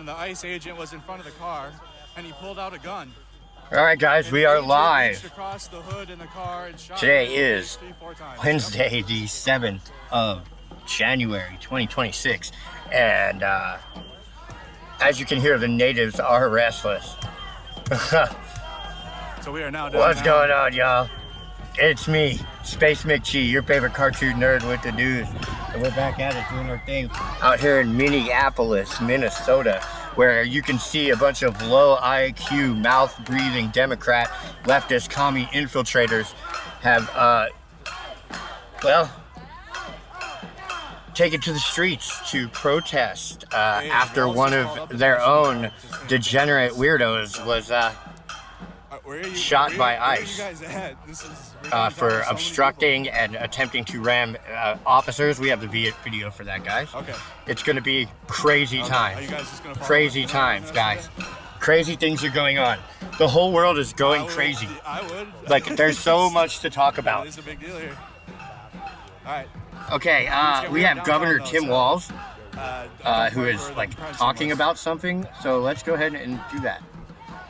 and the ICE agent was in front of the car, and he pulled out a gun. All right, guys, we are live. Across the hood in the car and shot Today is 3-4 times. Wednesday, the 7th of January, 2026. And as you can hear, the natives are restless. So we are now What's going on, y'all? It's me, Space McG, your favorite cartoon nerd with the news. And we're back at it doing our thing out here in Minneapolis, Minnesota, where you can see a bunch of low IQ, mouth-breathing Democrat, leftist, commie infiltrators have, taken to the streets to protest after one of their own degenerate weirdos was shot by ICE for obstructing and attempting to ram officers. We have the video for that, guys. Okay. It's going to be crazy times. Crazy times, guys. Crazy things are going on. The whole world is going crazy. I would. Like, there's so much to talk about. It's a big deal here. All right. Okay, we have Governor Tim Walz, who is like talking about something. So let's go ahead and do that.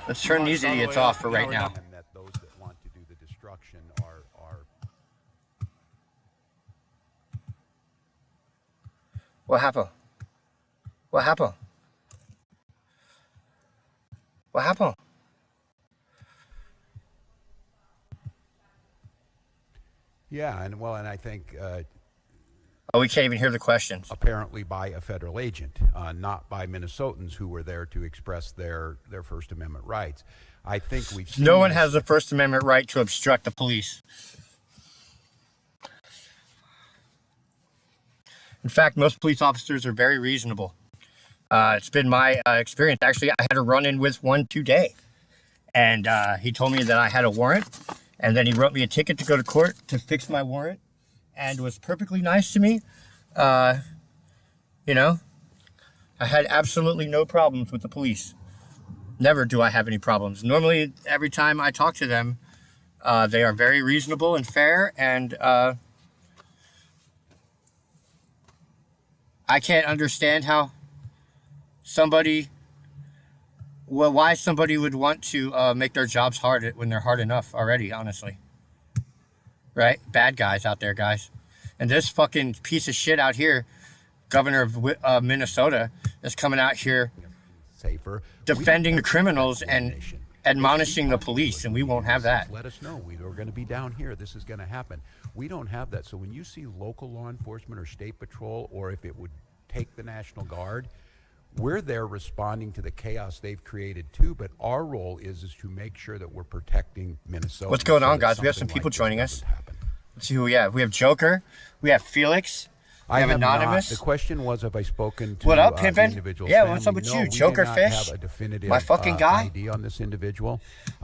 Let's turn these idiots off for right now. That those that want to do the destruction are What happened? What happened? What happened? yeah, and I think Oh, we can't even hear the questions. apparently by a federal agent, not by Minnesotans who were there to express their First Amendment rights. I think we've seen No one this- has the First Amendment right to obstruct the police. In fact, most police officers are very reasonable. It's been my experience. Actually, I had a run-in with one today. And he told me that I had a warrant. And then he wrote me a ticket to go to court to fix my warrant. And was perfectly nice to me. You know, I had absolutely no problems with the police. Never do I have any problems. Normally, every time I talk to them, they are very reasonable and fair. And I can't understand how why somebody would want to make their jobs hard when they're hard enough already, honestly. Right? Bad guys out there, guys. And this fucking piece of shit out here, governor of Minnesota, is coming out here safer, defending the criminals and admonishing the police, and we won't have that. Let us know. We're going to be down here. This is going to happen. We don't have that. So when you see local law enforcement or state patrol, or if it would take the National Guard, we're there responding to the chaos they've created too. But our role is to make sure that we're protecting Minnesota. What's going on, guys? We have some people joining us. Let's see who we have. We have Joker. We have Felix. We have Anonymous. The question was, have I spoken to What up, the Pimpin'? individual's Yeah, family? what's up with No, you, we do Joker not Fish? have a definitive, My fucking guy? ID on this individual.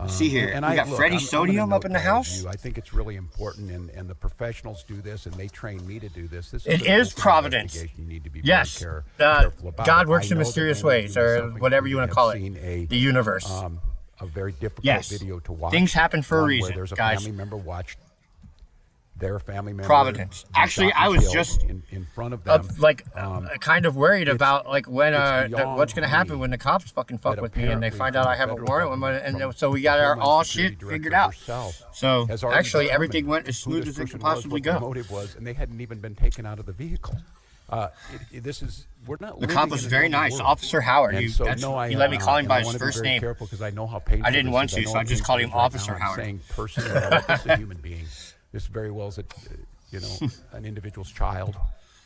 See here. We got Freddie Sodium up in the house. I think it's really important, and the professionals do this, and they train me to do this. It is Providence. You need to be Yes. very careful about God it. works I in know that mysterious many of ways, you or something whatever you may want to have call seen it. The universe. A very difficult Yes. video to watch. Things happen for a one reason, where there's a guys. family member watched their family member. Providence. be Actually, shot I and was killed just in front of them. kind of worried about like when it's beyond what's gonna happen me when the cops fucking fuck that with me and they apparently find from out I the have a federal warrant, government, and from so we the got our Homeland all Security shit Director figured out. herself So has already actually, determined everything went as who smooth this as it person could was, possibly what their go. motive was, and they hadn't even been taken out of the vehicle. We're not. The living cop was in a very normal nice, world. Officer Howard. And He so, let me am call him not. by And I his wanna be first very name. careful because I know how painful I didn't this want is. to, know so I how just called him painful it is Officer right now. Howard. I'm saying person, this is a human being. This very well is an individual's child,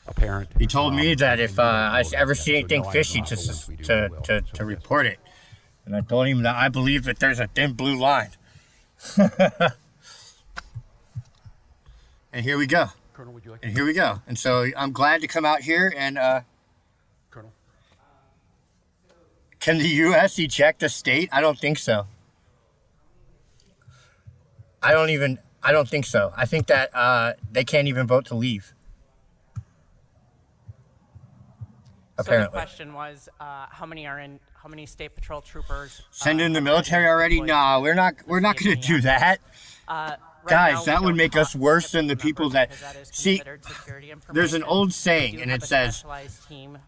a parent. He told me that if I ever see So anything no, I fishy, know how once we do, we will. to So, report it. And I told him that I believe that there's a thin blue line. And here we go. Colonel, would you like? And here we go. And so I'm glad to come out here and Colonel. can the U.S. eject a state? I don't think so. I don't think so. I think that they can't even vote to leave. Apparently. So the question was, how many state patrol troopers? Send in the military already? No, we're not going to do that. Guys, now, that we would don't make us talk worse to than the people that because is see. considered security There's an information. old We saying, do and have it a says, specialized team,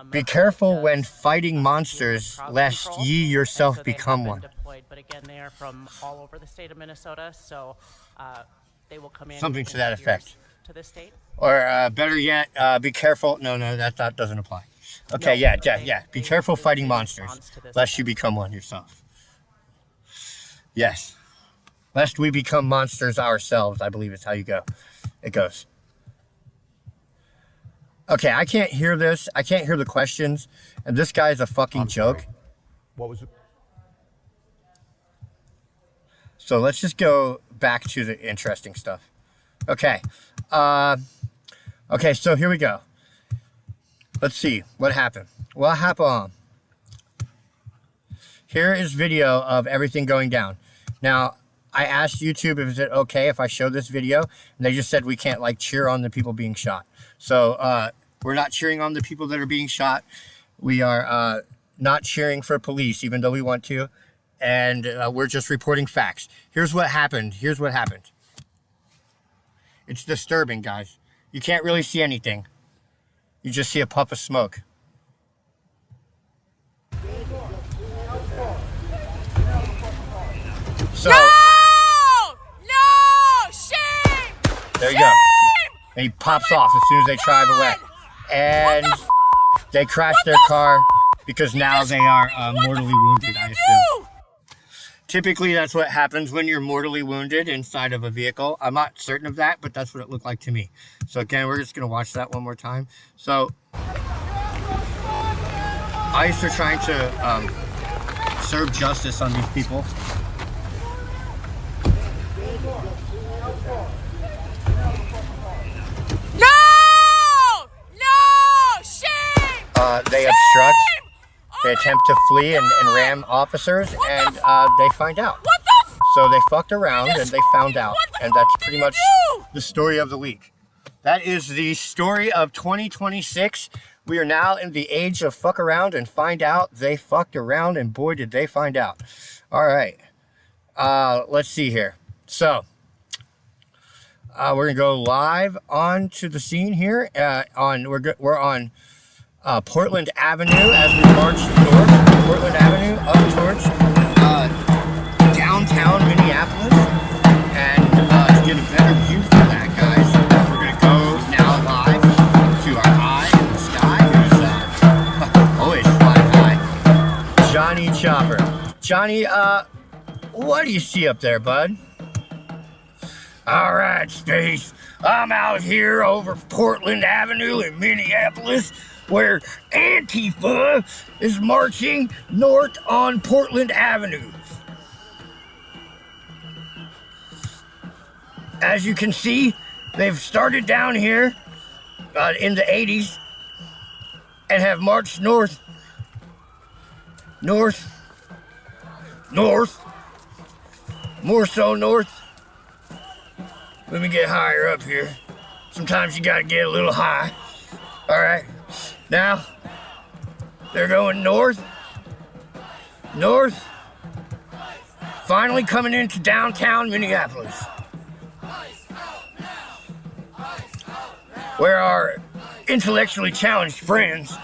"Be that careful when does, fighting deal with monsters, crowd lest control, ye and yourself so they become have been one." deployed, but again, they are from all over the state of Minnesota, so they will come in Something to that tiers effect. to the state. Or better yet, be careful. No, that doesn't apply. Okay, No, yeah, but yeah. Be they careful do fighting in monsters, response to this lest you event. become one yourself. Yes. Lest we become monsters ourselves, I believe is how it goes. Okay, I can't hear this. I can't hear the questions. And this guy's a fucking joke. Sorry. What was it? So let's just go back to the interesting stuff. Okay. Okay, so here we go. Let's see what happened. What happened? Here is video of everything going down. Now, I asked YouTube if is it okay if I show this video, and they just said we can't like cheer on the people being shot. So we're not cheering on the people that are being shot. We are not cheering for police, even though we want to, and we're just reporting facts. Here's what happened. Here's what happened. It's disturbing, guys. You can't really see anything. You just see a puff of smoke. So, No! Shame! there you go. And he pops off as soon as they drive away. And they crash their car because now they are mortally wounded, I assume. Typically, that's what happens when you're mortally wounded inside of a vehicle. I'm not certain of that, but that's what it looked like to me. So again, we're just going to watch that one more time. So, ICE are trying to serve justice on these people. No! No! Shame! They obstruct. They attempt to flee and ram officers, and they find out. What the f? So they fucked around and they found out. What the And that's fuck pretty did you much do? the story of the week. That is the story of 2026. We are now in the age of fuck around and find out. They fucked around, and boy, did they find out. All right. Let's see here. So, we're going to go live onto the scene here. We're on Portland Avenue as we march north. Portland Avenue up towards downtown Minneapolis. And to get a better view for that, guys, we're going to go now live to our eye in the sky. Who's always flying high. Johnny Chopper. Johnny, what do you see up there, bud? All right, Space. I'm out here over Portland Avenue in Minneapolis, where Antifa is marching north on Portland Avenue. As you can see, they've started down here in the 80s and have marched north, more so north. Let me get higher up here. Sometimes you gotta get a little high. All right, now they're going north, finally coming into downtown Minneapolis, where our intellectually challenged friends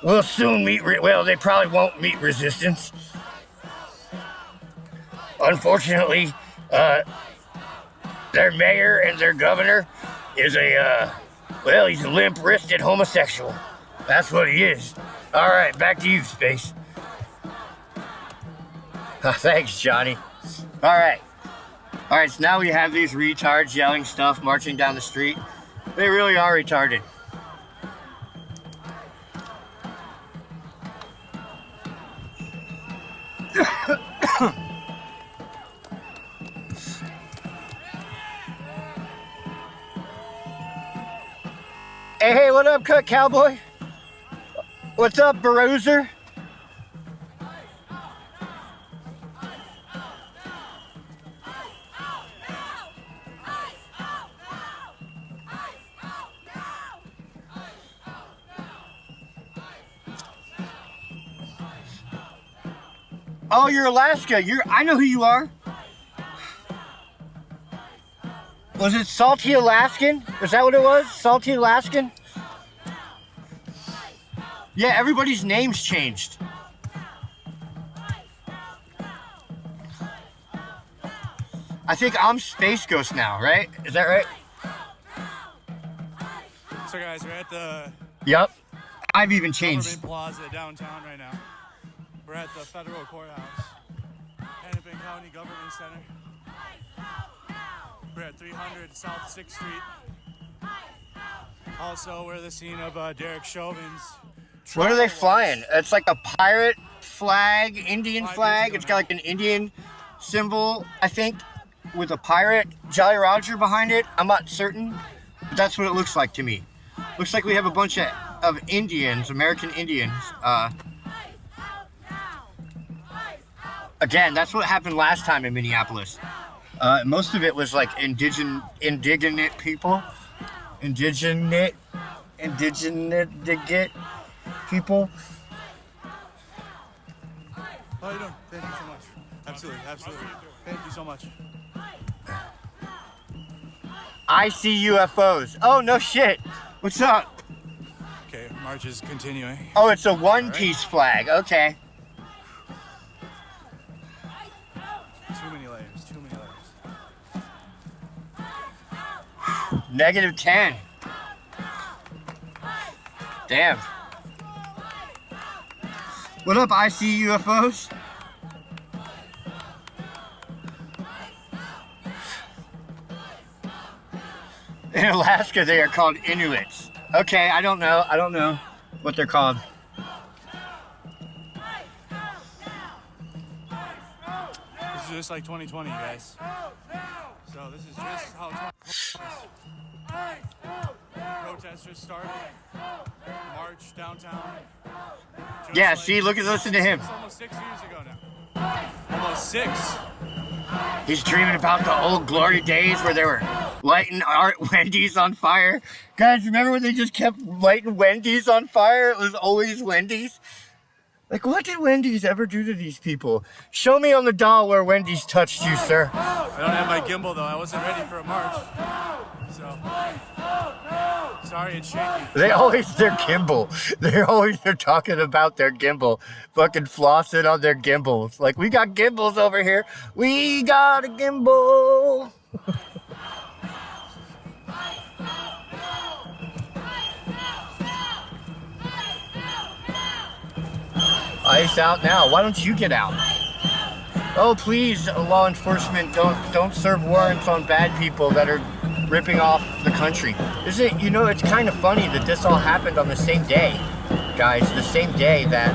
will soon meet, well, they probably won't meet resistance. Unfortunately, their mayor and their governor is he's a limp-wristed homosexual. That's what he is. All right, back to you, Space. Thanks, Johnny. All right, so now we have these retards yelling stuff, marching down the street. They really are retarded. Hey, what up, Cut Cowboy? What's up, Barouser? Oh, you're Alaska. I know who you are. Was it Salty Alaskan? Is that what it was? Salty Alaskan? Yeah, everybody's names changed. I think I'm Space Ghost now, right? Is that right? So guys, we're at the Yep. I've even changed. Government Plaza downtown right now. We're at the federal courthouse, Hennepin County Government Center. We're at 300 South 6th Street. Also, we're the scene of Derek Chauvin's. What are they flying? It's like a pirate flag, Indian flag. It's got like an Indian symbol, I think, with a pirate Jolly Roger behind it. I'm not certain, but that's what it looks like to me. Looks like we have a bunch of Indians, American Indians. Again, that's what happened last time in Minneapolis. Most of it was like indigenous people. Indigenate people. How you doing? Thank you so much. Absolutely. Thank you so much. I see UFOs. Oh, no shit. What's up? Okay, march is continuing. Oh, it's a one-piece flag. Okay. Too many layers. -10. Damn. What up, I see UFOs? In Alaska, they are called Inuits. Okay, I don't know what they're called. This is just like 2020, guys. So this is just how 2020 protesters started. March downtown. Just Yeah, like see, listen to him. It's almost 6 years ago now. Almost 6. He's dreaming about the old glory days where they were lighting Wendy's on fire. Guys, remember when they just kept lighting Wendy's on fire? It was always Wendy's. Like, what did Wendy's ever do to these people? Show me on the doll where Wendy's touched you, sir. I don't have my gimbal though. I wasn't ready for a march. So sorry, it's shaky. Their gimbal. They're talking about their gimbal. Fucking flossing on their gimbals. Like, we got gimbals over here. We got a gimbal. Ice out now. Why don't you get out? Oh, please, law enforcement, don't serve warrants on bad people that are ripping off the country. Isn't, it's kind of funny that this all happened on the same day, guys. The same day that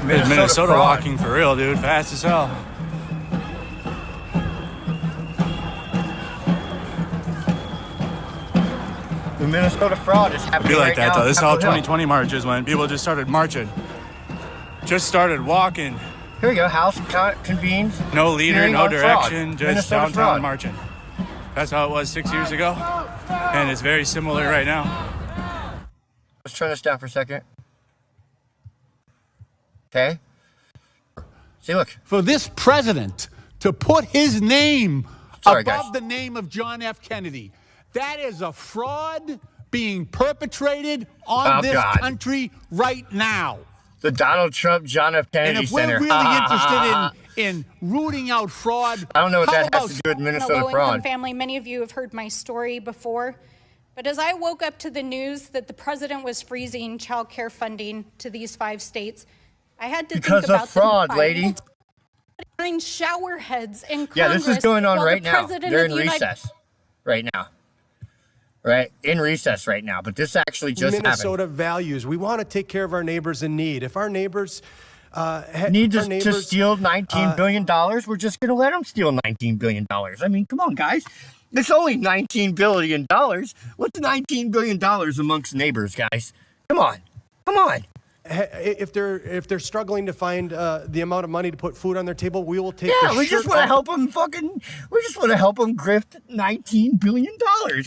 Minnesota walking for real, dude. Fast as hell. The Minnesota fraud is happening Be like right that now though. on This is how Capitol Hill. 2020 marches when people just started marching. Just started walking. Here we go. House convenes. No leader, hearing no on fraud. direction, just Minnesota downtown fraud. marching. That's how it was 6 years ago. And it's very similar right now. Let's turn this down for a second. Okay. See, look. For this president to put his name Sorry, above guys. the name of John F. Kennedy, that is a fraud being perpetrated on this God. country right now. The Donald Trump John F. Kennedy And if we're Center. really interested in rooting out fraud, I don't know what how that has about to do with I'm Minnesota a low-income fraud. family. Many of you have heard my story before. But as I woke up to the news that the president was freezing child care funding to these 5 states, I had to Because think about of fraud, the lady. 9 shower heads in Congress. Yeah, this is going on while right the now. President They're of in the United- recess right now. Right? In recess right now. But this actually just Minnesota values. We want to take care of our neighbors in need. If our neighbors need to steal $19 billion, we're just going to let them steal $19 billion. I mean, come on, guys. It's only $19 billion. What's $19 billion amongst neighbors, guys? Come on. Come on. if they're struggling to find the amount of money to put food on their table, we will take. Yeah, we just want to help them. We just want to help them grift $19 billion.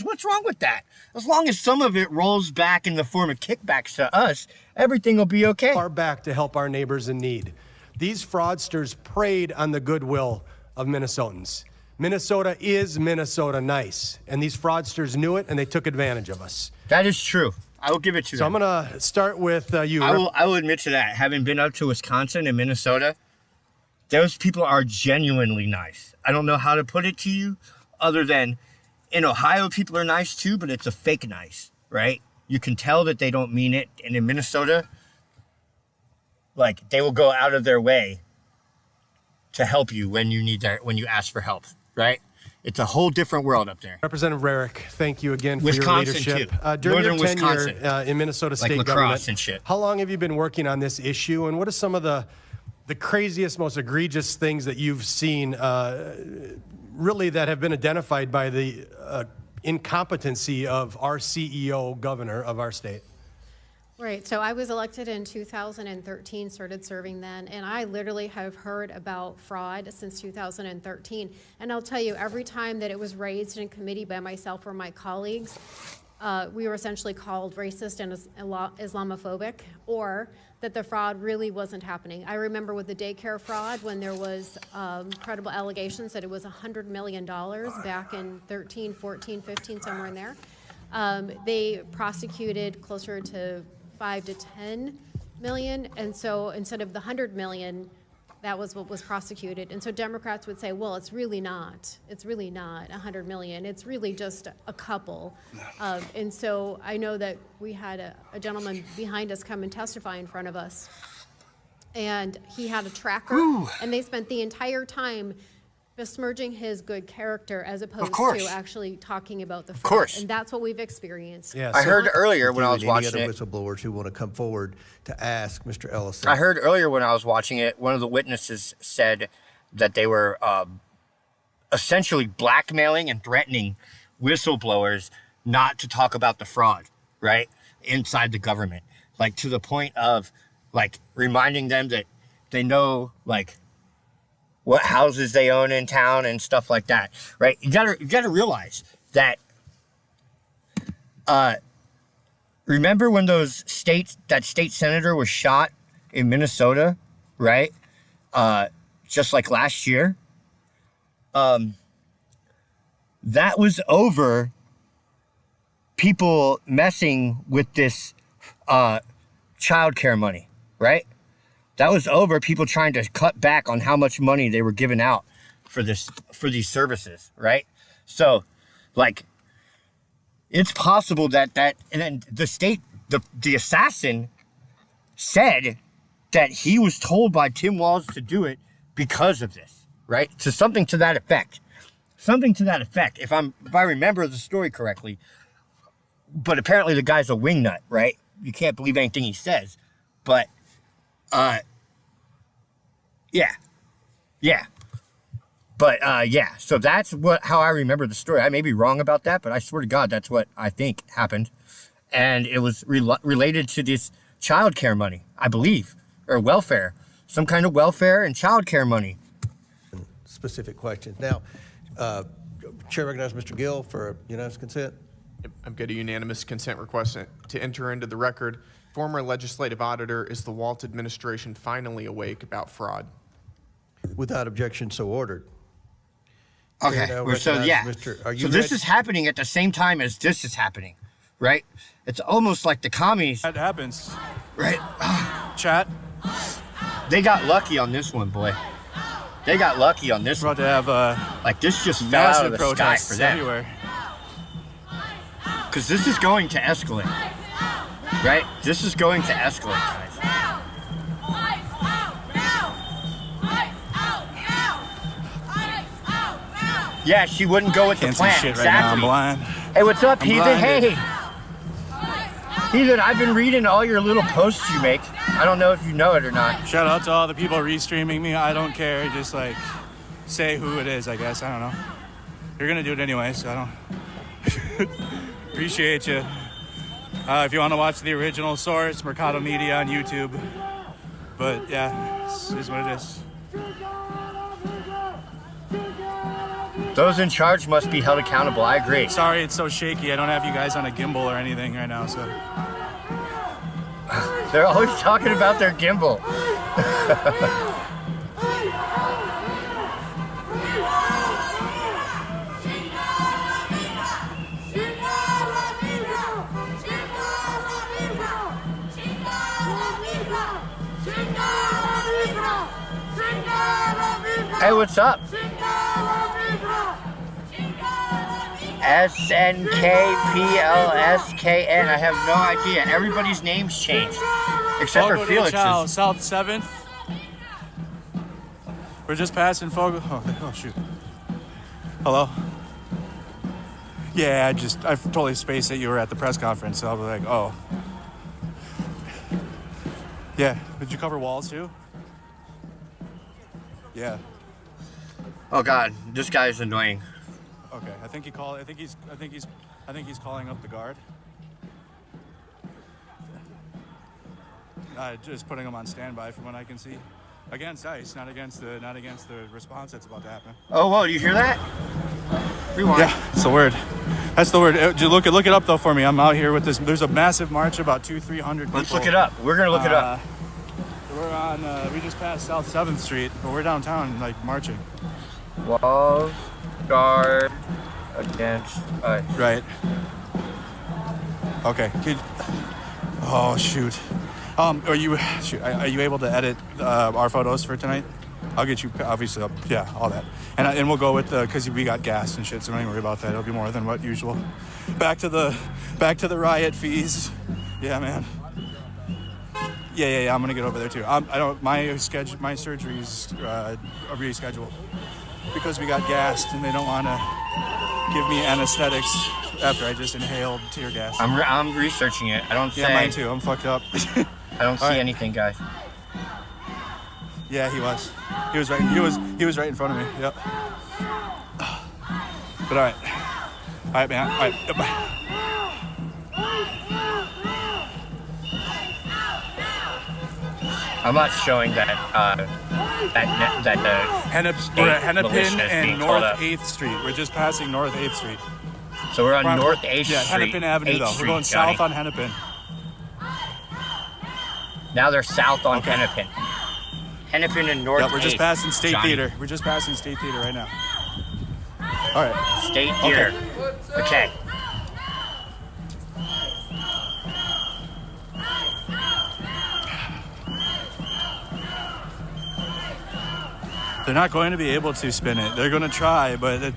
What's wrong with that? As long as some of it rolls back in the form of kickbacks to us, everything will be okay. Far back to help our neighbors in need. These fraudsters preyed on the goodwill of Minnesotans. Minnesota is Minnesota nice. And these fraudsters knew it, and they took advantage of us. That is true. I will give it to So them. I'm going to start with you. I will admit to that. Having been up to Wisconsin and Minnesota, those people are genuinely nice. I don't know how to put it to you other than in Ohio, people are nice too, but it's a fake nice, right? You can tell that they don't mean it. And in Minnesota, like, they will go out of their way to help you when you need that, when you ask for help, right? It's a whole different world up there. Representative Rarick, thank you again for Wisconsin, your leadership. too. During Northern your tenure Wisconsin. in Minnesota Like state lacrosse government, and shit. how long have you been working on this issue, and what are some of the craziest, most egregious things that you've seen really that have been identified by the incompetency of our CEO governor of our state? Right, so I was elected in 2013, started serving then, and I literally have heard about fraud since 2013. And I'll tell you, every time that it was raised in committee by myself or my colleagues, we were essentially called racist and Islamophobic, or that the fraud really wasn't happening. I remember with the daycare fraud, when there was credible allegations that it was $100 million back in 13, 14, 15, somewhere in there. They prosecuted closer to 5 to 10 million, and so instead of the 100 million, that was what was prosecuted. And so Democrats would say, well, it's really not 100 million, it's really just a couple. And so I know that we had a gentleman behind us come and testify in front of us, and he had a tracker. And they spent the entire time besmirching his good character as opposed to actually talking about the fraud. And that's what we've experienced. Yeah, I heard earlier when I was watching any it. other whistleblowers who want to come forward to ask Mr. Ellison. I heard earlier when I was watching it, one of the witnesses said that they were essentially blackmailing and threatening whistleblowers not to talk about the fraud, right, inside the government. Like, to the point of, like, reminding them that they know, like, what houses they own in town and stuff like that, right? You gotta realize that, remember when that state senator was shot in Minnesota, right? Just like last year. That was over people messing with this childcare money, right? That was over people trying to cut back on how much money they were giving out for these services, right? So, like, it's possible that and then the assassin said that he was told by Tim Walz to do it because of this, right? So something to that effect. If I remember the story correctly. But apparently the guy's a wingnut, right? You can't believe anything he says. But yeah. But so that's how I remember the story. I may be wrong about that, but I swear to God, that's what I think happened. And it was related to this child care money, I believe, or welfare, some kind of welfare and child care money. Specific questions. Now, Chair recognizes Mr. Gill for unanimous consent. I'm getting a unanimous consent request to enter into the record. Former legislative auditor, is the Walz administration finally awake about fraud? Without objection, so ordered. Okay, so this is happening at the same time as this is happening, right? It's almost like the commies. That happens. Right? Chat. They got lucky on this one, boy. They got lucky on this We're one. about to have Like, this just fell out of the sky protests for them. everywhere. Because this is going to escalate, right? This is going to escalate, guys. Yeah, she wouldn't go with the Can't see plan. shit Exactly. right now. I'm blind. Hey, what's up, Heathen? blinded. Hey. Heathen, I've been reading all your little posts you make. I don't know if you know it or not. Shout out to all the people restreaming me. I don't care. Just like say who it is, I guess. I don't know. You're gonna do it anyway, so I don't appreciate you. If you want to watch the original source, Mercado Media on YouTube. But yeah, this is what it is. Those in charge must be held accountable. I agree. Sorry it's so shaky. I don't have you guys on a gimbal or anything right now, so. They're always talking about their gimbal. Hey, what's up? SNKPLSKN. I have no idea. Everybody's names changed. Except for Felix's. South 7th. We're just passing Fogo. Oh, shoot. Hello? Yeah, I totally spaced that you were at the press conference, so I'll be like, oh. Yeah, did you cover walls too? Yeah. Oh God, this guy is annoying. Okay, I think he's calling up the guard. Just putting him on standby from what I can see. Against ICE, not against the response that's about to happen. Oh, whoa, you hear that? Rewind. Yeah, it's the word. That's the word. Look it up though for me. I'm out here with this. There's a massive march, about 200-300 people. Let's look it up. We're gonna look it up. We're on. We just passed South 7th Street, but we're downtown, like marching. Walls, guard, against ICE. Right. Okay. Oh shoot. Are you able to edit our photos for tonight? I'll get you obviously up. Yeah, all that. And we'll go with because we got gas and shit, so don't even worry about that. It'll be more than what usual. Back to the riot fees. Yeah, man. Yeah. I'm gonna get over there too. My surgery's rescheduled because we got gassed and they don't want to give me anesthetics after I just inhaled tear gas. I'm researching it. I don't say. Yeah, mine too. I'm fucked up. I don't see anything, guys. Yeah, he was. He was right. He was right in front of me. Yep. But all right, man. All right. Bye. I'm not showing that We're at Hennepin and North 8th Street. We're just passing North 8th Street. So we're on North 8th Street. Yeah, Hennepin Avenue though. We're going south on Hennepin. Now they're south on Hennepin. Hennepin and North 8th. We're just passing State Theater. We're just passing State Theater right now. All right. State Theater. Okay. They're not going to be able to spin it. They're going to try, but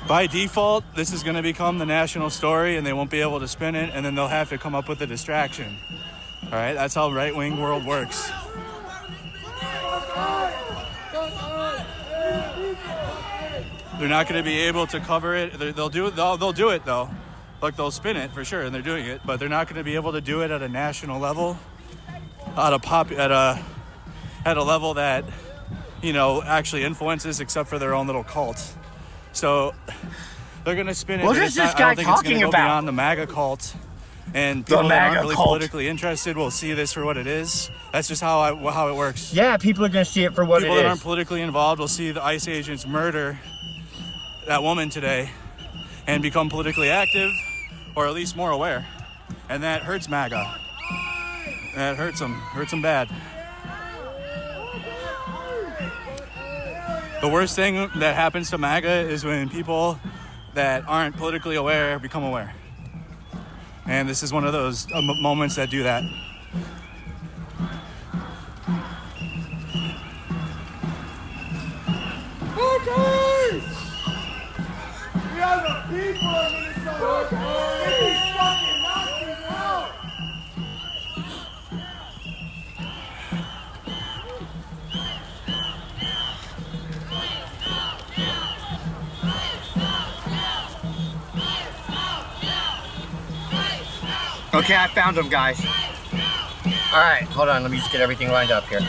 by default, this is going to become the national story, and they won't be able to spin it, and then they'll have to come up with a distraction. All right, that's how right-wing world works. They're not going to be able to cover it. They'll do it though. Like they'll spin it for sure, and they're doing it, but they're not going to be able to do it at a national level, at a level that actually influences, except for their own little cult. So they're going to spin it. What is this guy talking about? Beyond the MAGA cult. And people that aren't really politically interested will see this for what it is. That's just how it works. Yeah, people are going to see it for what it is. People that aren't politically involved will see the ICE agents murder that woman today and become politically active, or at least more aware. And that hurts MAGA. That hurts them bad. The worst thing that happens to MAGA is when people that aren't politically aware become aware. And this is one of those moments that do that. Okay! We are the people of Minnesota! Get these fucking Nazis out! Okay, I found them, guys. All right, hold on. Let me just get everything lined up here.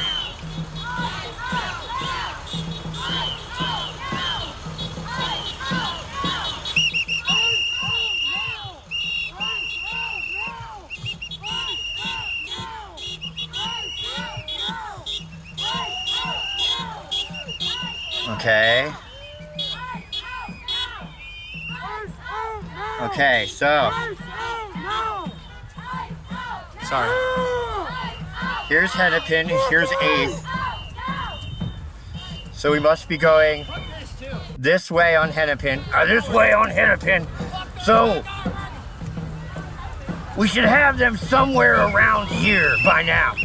Okay. Okay, so. Sorry. Here's Hennepin, here's 8th. So we must be going this way on Hennepin. So we should have them somewhere around here by now.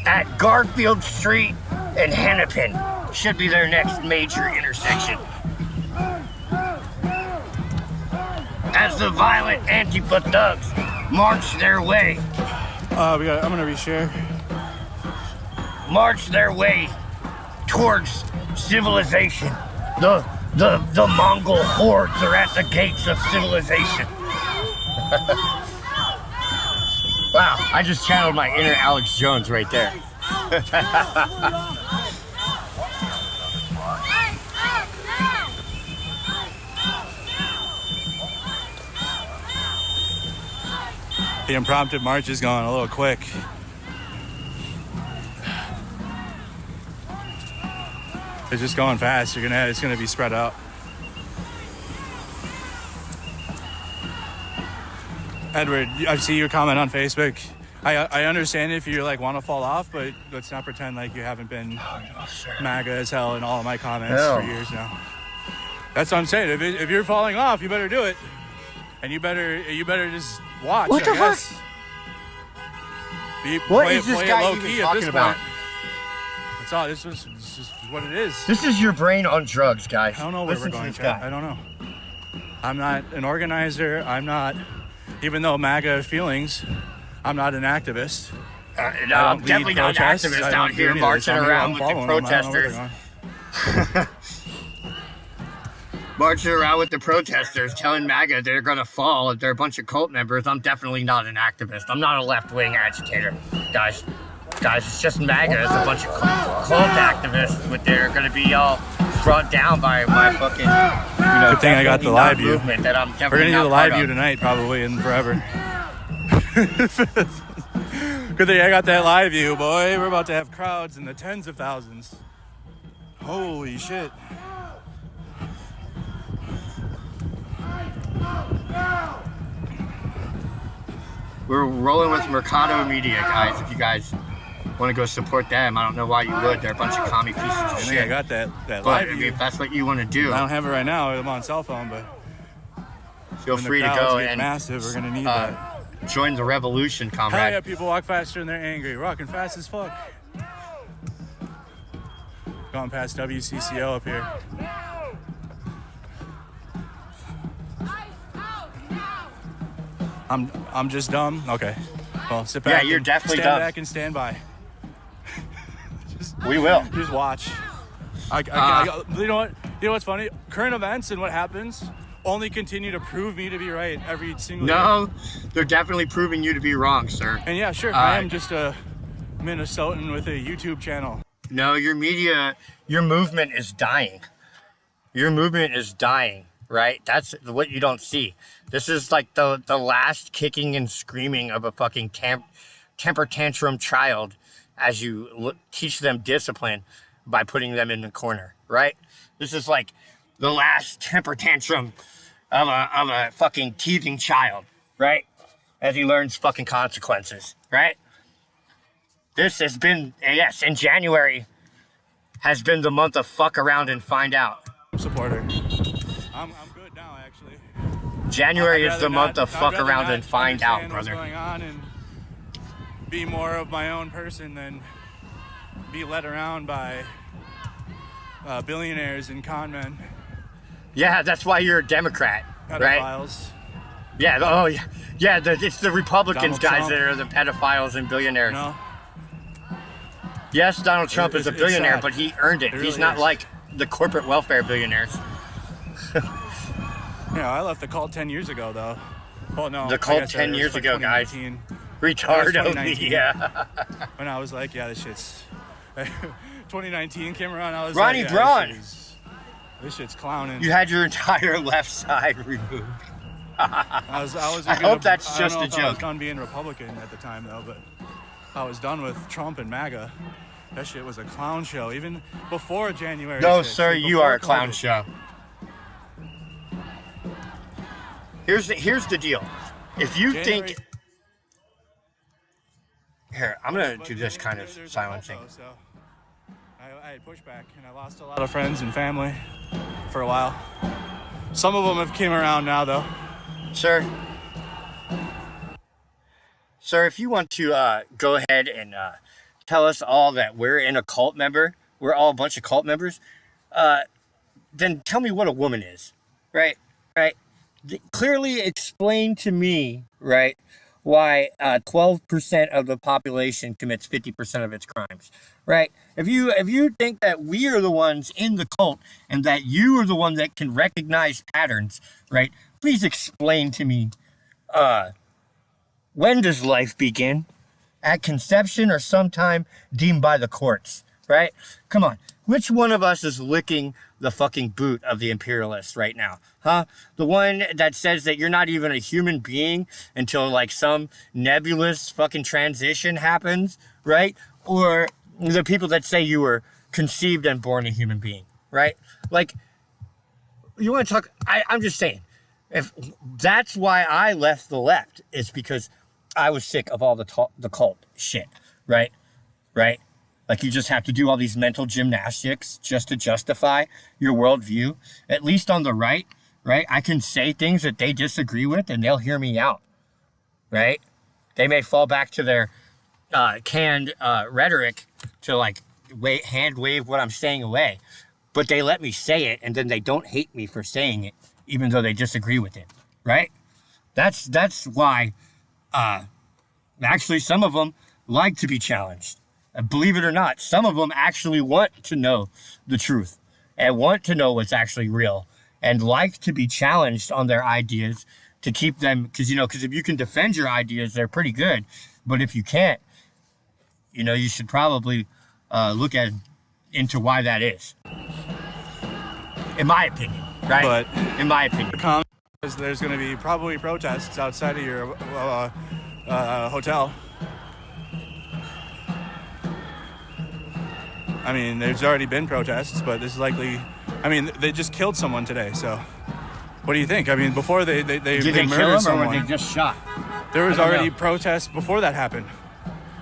at Garfield Street and Hennepin. Should be their next major intersection. As the violent Antifa thugs march their way. I'm gonna reshare. March their way towards civilization. The Mongol hordes are at the gates of civilization. Wow, I just channeled my inner Alex Jones right there. The impromptu march is going a little quick. It's just going fast. It's gonna be spread out. Edward, I see your comment on Facebook. I understand if you like want to fall off, but let's not pretend like you haven't been MAGA as hell in all of my comments for years now. That's what I'm saying. If you're falling off, you better do it, and you better just watch. What the fuck? What is this guy even talking about? That's all. This is what it is. This is your brain on drugs, guys. I don't know where we're going, Chad. I don't know. I'm not an organizer. I'm not, even though MAGA have feelings, I'm not an activist. No, I'm definitely not an activist out here marching around with the protesters. Marching around with the protesters, telling MAGA they're gonna fall if they're a bunch of cult members. I'm definitely not an activist. I'm not a left-wing agitator, guys. It's just MAGA is a bunch of cult activists, but they're gonna be all brought down by my fucking, Good thing I got the live view. Movement that I'm We're definitely gonna do not the live part view of. tonight, probably, and forever. Good thing I got that live view, boy. We're about to have crowds in the tens of thousands. Holy shit. We're rolling with Mercado Media, guys. If you guys want to go support them, I don't know why you would. They're a bunch of commie pieces of I think shit. I got that But live I mean, view. if that's what you want to do, I don't have it right now. I'm on cell phone, but feel when free the to crowds go get and massive. We're gonna need that. join the revolution, Hell comrade. yeah, people walk faster and they're angry. Rocking fast as fuck. Going past WCCO up here. I'm just dumb. Okay. Well, sit back. Yeah, you're definitely stand dumb. back and stand by. We will. Just watch. You know what? You know what's funny? Current events and what happens only continue to prove me to be right every single year. No, they're definitely proving you to be wrong, sir. And yeah, sure, I am just a Minnesotan with a YouTube channel. No, your movement is dying. Your movement is dying, right? That's what you don't see. This is like the last kicking and screaming of a fucking temper tantrum child as you teach them discipline by putting them in the corner, right? This is like the last temper tantrum of a fucking teething child, right? As he learns fucking consequences, right? This has been, yes, in January has been the month of fuck around and find out. Supporter. I'm good now, actually. January is the month of fuck around and find out, What's brother. going on and be more of my own person than be led around by billionaires and con men. Yeah, that's why you're a Democrat, right? Pedophiles. Yeah, oh yeah. Yeah, it's the Republicans, Donald guys, Trump. that are the pedophiles and billionaires. No. Yes, Donald Trump is a It's billionaire, sad. but he earned it. It He's really not is. like the corporate welfare billionaires. Yeah, I left the cult 10 years ago, though. Well, no. The I cult guess 10 it was years like ago, guys. 2019. Retardo 2019. media. When I was like, yeah, this shit's... 2019 came around, I was Ronnie like, Braun. This shit's clowning. You had your entire left side removed. I hope that's just a I was joke. done being Republican at the time, though, but I was done with Trump and MAGA. That shit was a clown show, even before January 6th, No, sir, like you are a before clown COVID. show. Here's the deal. If you January- think... Here, I'm going to do this kind of There's a silencing. cult, though, so I had pushback, and I lost a lot of friends and family for a while. Some of them have came around now, though. Sir, if you want to go ahead and tell us all that we're in a cult member, we're all a bunch of cult members, then tell me what a woman is, right? Right? Clearly explain to me, right, why 12% of the population commits 50% of its crimes, right? If you think that we are the ones in the cult and that you are the one that can recognize patterns, right? Please explain to me, when does life begin? At conception or sometime deemed by the courts, right? Come on. Which one of us is licking the fucking boot of the imperialists right now? Huh? The one that says that you're not even a human being until like some nebulous fucking transition happens, right? Or the people that say you were conceived and born a human being, right? Like, you want to talk, I'm just saying, if that's why I left the left, is because I was sick of all the cult shit, right? Right? Like, you just have to do all these mental gymnastics just to justify your worldview. At least on the right, right? I can say things that they disagree with and they'll hear me out, right? They may fall back to their canned rhetoric to like hand wave what I'm saying away, but they let me say it and then they don't hate me for saying it, even though they disagree with it, right? That's why actually some of them like to be challenged. Believe it or not, some of them actually want to know the truth and want to know what's actually real and like to be challenged on their ideas to keep them, because if you can defend your ideas, they're pretty good. But if you can't, you should probably look into why that is. In my opinion, right? But in my opinion. There's going to be probably protests outside of your hotel. I mean, there's already been protests, but this is likely... I mean, they just killed someone today, so... What do you think? I mean, before they Did they murdered kill him someone. or were they just shot? There was already protests before that happened.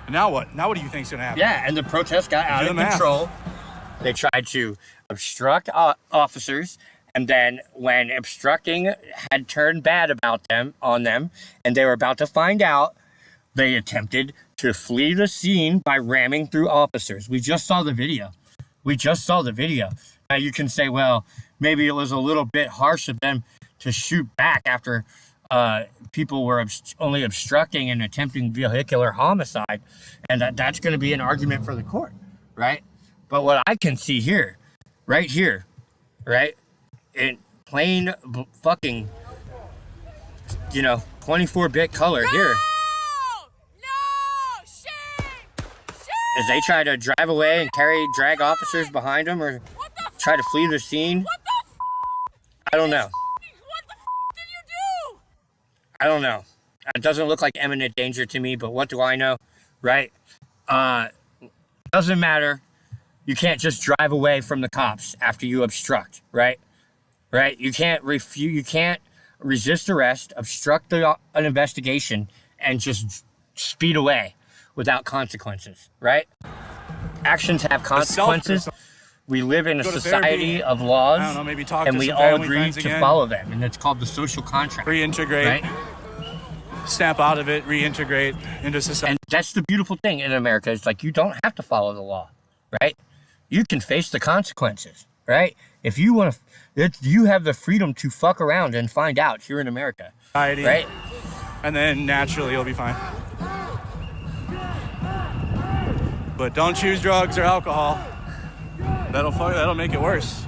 Now what? Now what do you think's going to happen? Yeah, and the protests got out of control. They tried to obstruct officers, and then when obstructing had turned bad on them, and they were about to find out, they attempted to flee the scene by ramming through officers. We just saw the video. Now you can say, well, maybe it was a little bit harsh of them to shoot back after people were only obstructing and attempting vehicular homicide, and that's going to be an argument for the court, right? But what I can see here, right here, right, in plain fucking, 24-bit color here, as they try to drive away and drag officers behind them or try to flee the scene. I don't know. What the did you do? I don't know. It doesn't look like imminent danger to me, but what do I know, right? Doesn't matter. You can't just drive away from the cops after you obstruct, right? Right? You can't resist arrest, obstruct an investigation, and just speed away without consequences, right? Actions have consequences. We live in a society of laws, I don't know, maybe talk and to we some all family agree friends to again. follow them, and it's called the social contract. Reintegrate, right? snap out of it, reintegrate into society. And that's the beautiful thing in America. It's like you don't have to follow the law, right? You can face the consequences, right? If you want to, you have the freedom to fuck around and find out here in America, right? And then naturally you'll be fine. But don't choose drugs or alcohol. That'll make it worse.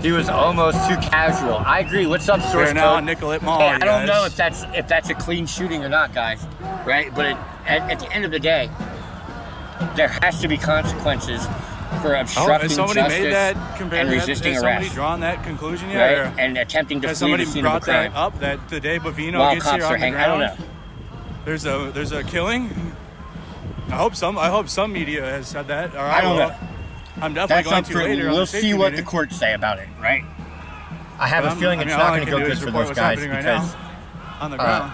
He was almost too casual. I agree. What's up, source We're now code? on Nicollet Mall, Hey, I you don't know guys. if that's a clean shooting or not, guys. Right? But at the end of the day, there has to be consequences for obstructing has somebody justice made that and resisting has arrest. somebody drawn that conclusion yet? Right? Or And attempting to has flee somebody the scene of a brought crime. that up that the day Bovino While gets cops here are on the hanging. I ground? don't know. There's a killing. I hope some media has said that. Or I don't know. I'm definitely going to later. We'll on the see safety what meeting. the courts say about it, right? I have a feeling it's all not I going to can go do good is for report those what's guys happening right because now on the ground.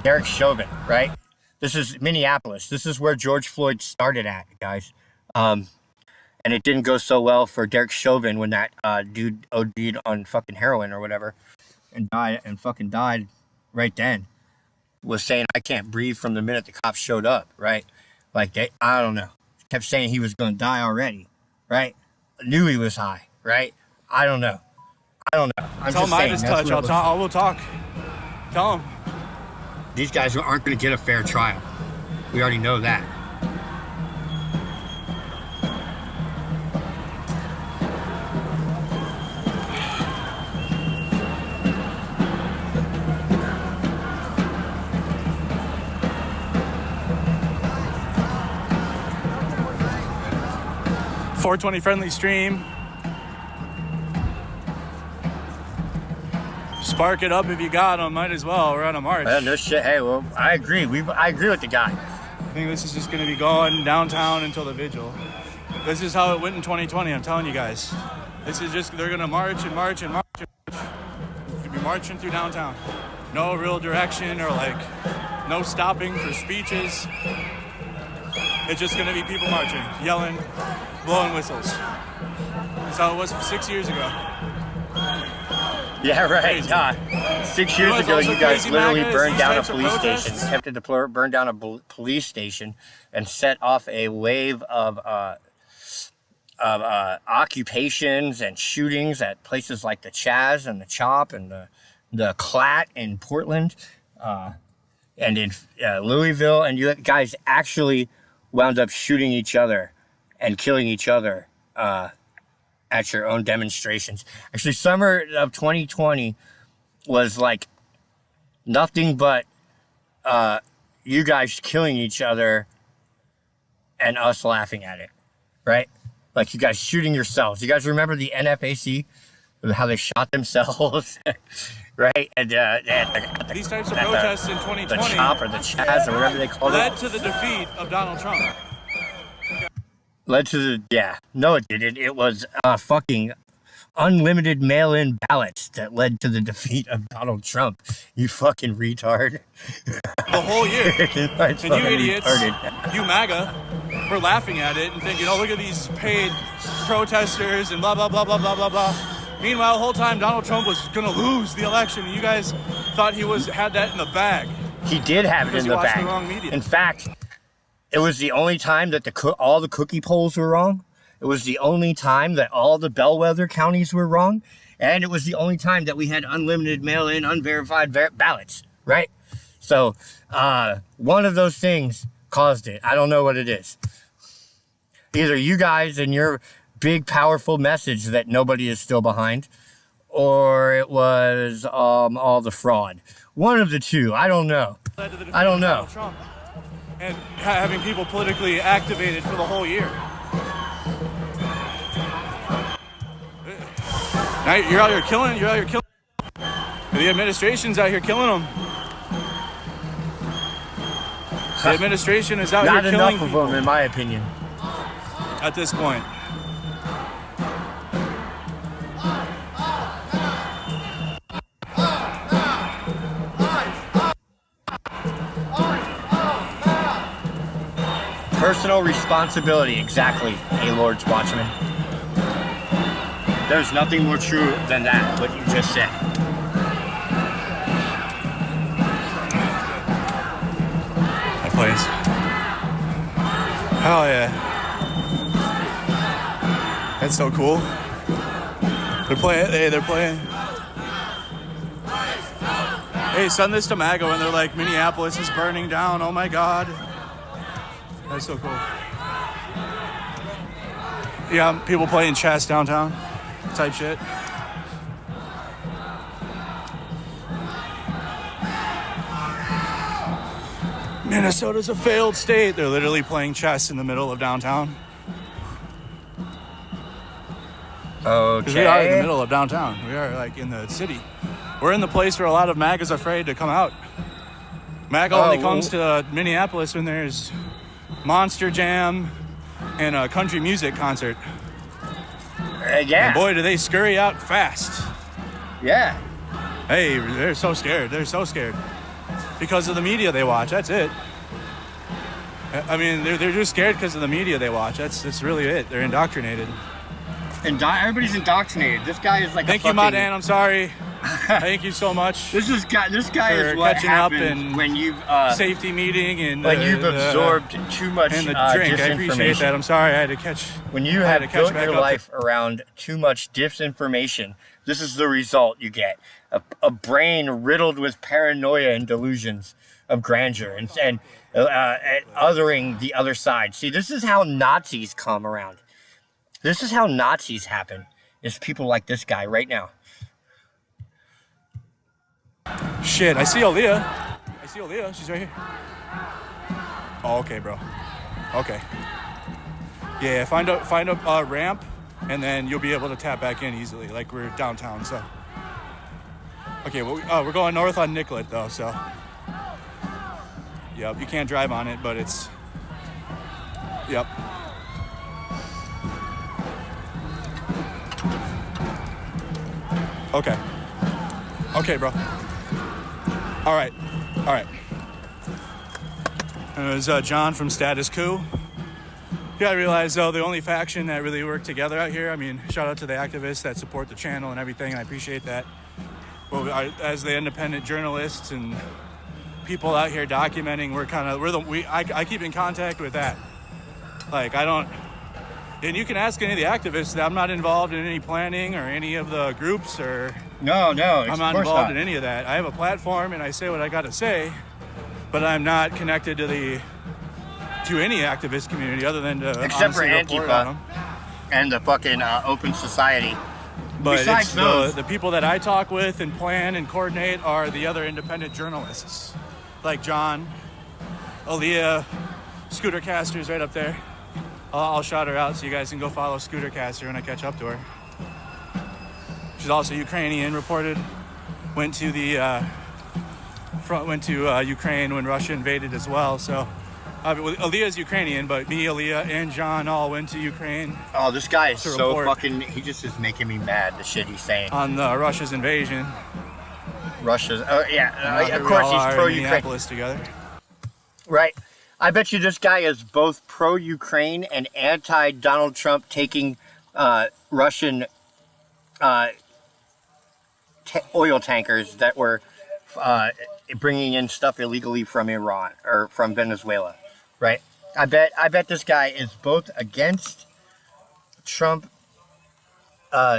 Derek Chauvin, right? This is Minneapolis. This is where George Floyd started at, guys. And it didn't go so well for Derek Chauvin when that dude OD'd on fucking heroin or whatever and died right then. Was saying, I can't breathe from the minute the cops showed up, right? Like, I don't know. Kept saying he was going to die already, right? Knew he was high, right? I don't know. I'm Tell just Midas saying, touch. We'll talk. Tell him. These guys aren't going to get a fair trial. We already know that. .420 friendly stream. Spark it up if you got them. Might as well. We're on a march. No shit. Hey, well, I agree. I agree with the guy. I think this is just going to be going downtown until the vigil. This is how it went in 2020. I'm telling you guys. This is just, they're going to march and march and march and march. They'll be marching through downtown. No real direction or like no stopping for speeches. It's just going to be people marching, yelling, blowing whistles. That's how it was 6 years ago. Yeah, right. Crazy. 6 years ago, you guys literally burned down a police protests? station, attempted to burn down a police station, and set off a wave of occupations and shootings at places like the Chaz and the Chop and the Clat in Portland, and in Louisville, and you guys actually wound up shooting each other and killing each other at your own demonstrations. Actually, summer of 2020 was like nothing but you guys killing each other and us laughing at it, right? Like you guys shooting yourselves. You guys remember the NFAC, how they shot themselves, right? And these types of protests in 2020 the Chop or the Chaz or whatever they called led it. to the defeat of Donald Trump. Led to the, yeah. No, it didn't. It was fucking unlimited mail-in ballots that led to the defeat of Donald Trump. You fucking retard. The whole year. And you idiots, retarded. you MAGA, were laughing at it and thinking, oh, look at these paid protesters and blah, blah, blah, blah, blah, blah, blah. Meanwhile, the whole time Donald Trump was going to lose the election, and you guys thought he had that in the bag. He did have it in the bag. The wrong media. In fact, it was the only time that all the cookie polls were wrong. It was the only time that all the bellwether counties were wrong. And it was the only time that we had unlimited mail-in, unverified ballots, right? So one of those things caused it. I don't know what it is. Either you guys and your big, powerful message that nobody is still behind, or it was all the fraud. One of the two. I don't know. I don't know. And having people politically activated for the whole year. Now you're out here killing. The administration's out here killing them. The administration is out here killing Not enough people. of them, in my opinion. At this point. Personal responsibility, exactly, a Lord's Watchman. There's nothing more true than that, what you just said. That place. Hell yeah. That's so cool. They're playing. Hey, send this to MAGA when they're like, Minneapolis is burning down, oh my God. That's so cool. Yeah, people playing chess downtown type shit. Minnesota's a failed state. They're literally playing chess in the middle of downtown. Okay. Because we are in the middle of downtown. We are like in the city. We're in the place where a lot of MAGA's afraid to come out. MAGA only comes to Minneapolis when there's Monster Jam and a country music concert. Yeah. And boy, do they scurry out fast. Yeah. Hey, they're so scared. They're so scared. Because of the media they watch. That's it. I mean, they're just scared because of the media they watch. That's really it. They're indoctrinated. Everybody's indoctrinated. This guy is like Thank you, Madan. I'm sorry. Thank you so much. This guy is what happens when you've safety meeting and when you've absorbed too much and the drink. I appreciate that. I'm sorry. I had to catch. When you have built your life around too much disinformation, this is the result you get: a brain riddled with paranoia and delusions of grandeur and othering the other side. See, this is how Nazis come around. This is how Nazis happen. Is people like this guy right now. Shit, I see Aaliyah. She's right here. Oh, okay, bro. Okay. Yeah, find a ramp, and then you'll be able to tap back in easily. Like we're downtown, so. Okay, well, we're going north on Nicollet though, so. Yep, you can't drive on it, but it's. Yep. Okay. Okay, bro. All right. It was John from Status Quo. Yeah, I realized, though, the only faction that really worked together out here, I mean, shout out to the activists that support the channel and everything. I appreciate that. Well, as the independent journalists and people out here documenting, I keep in contact with that. Like, and you can ask any of the activists that I'm not involved in any planning or any of the groups or... No, I'm not involved in any of that. I have a platform and I say what I got to say, but I'm not connected to any activist community other than to except for Antifa on them. And the fucking Open Society. But besides those, the people that I talk with and plan and coordinate are the other independent journalists, like John, Aaliyah, Scooter Caster's right up there. I'll shout her out so you guys can go follow Scooter Caster when I catch up to her. She's also Ukrainian, reported. Went to Ukraine when Russia invaded as well. So Aaliyah's Ukrainian, but me, Aaliyah, and John all went to Ukraine. Oh, this guy is so fucking... He just is making me mad, the shit he's saying. On Russia's invasion. Oh, yeah. Of course, he's pro-Ukraine. Minneapolis together. Right. I bet you this guy is both pro-Ukraine and anti-Donald Trump taking Russian oil tankers that were bringing in stuff illegally from Iran or from Venezuela, right? I bet this guy is both against Trump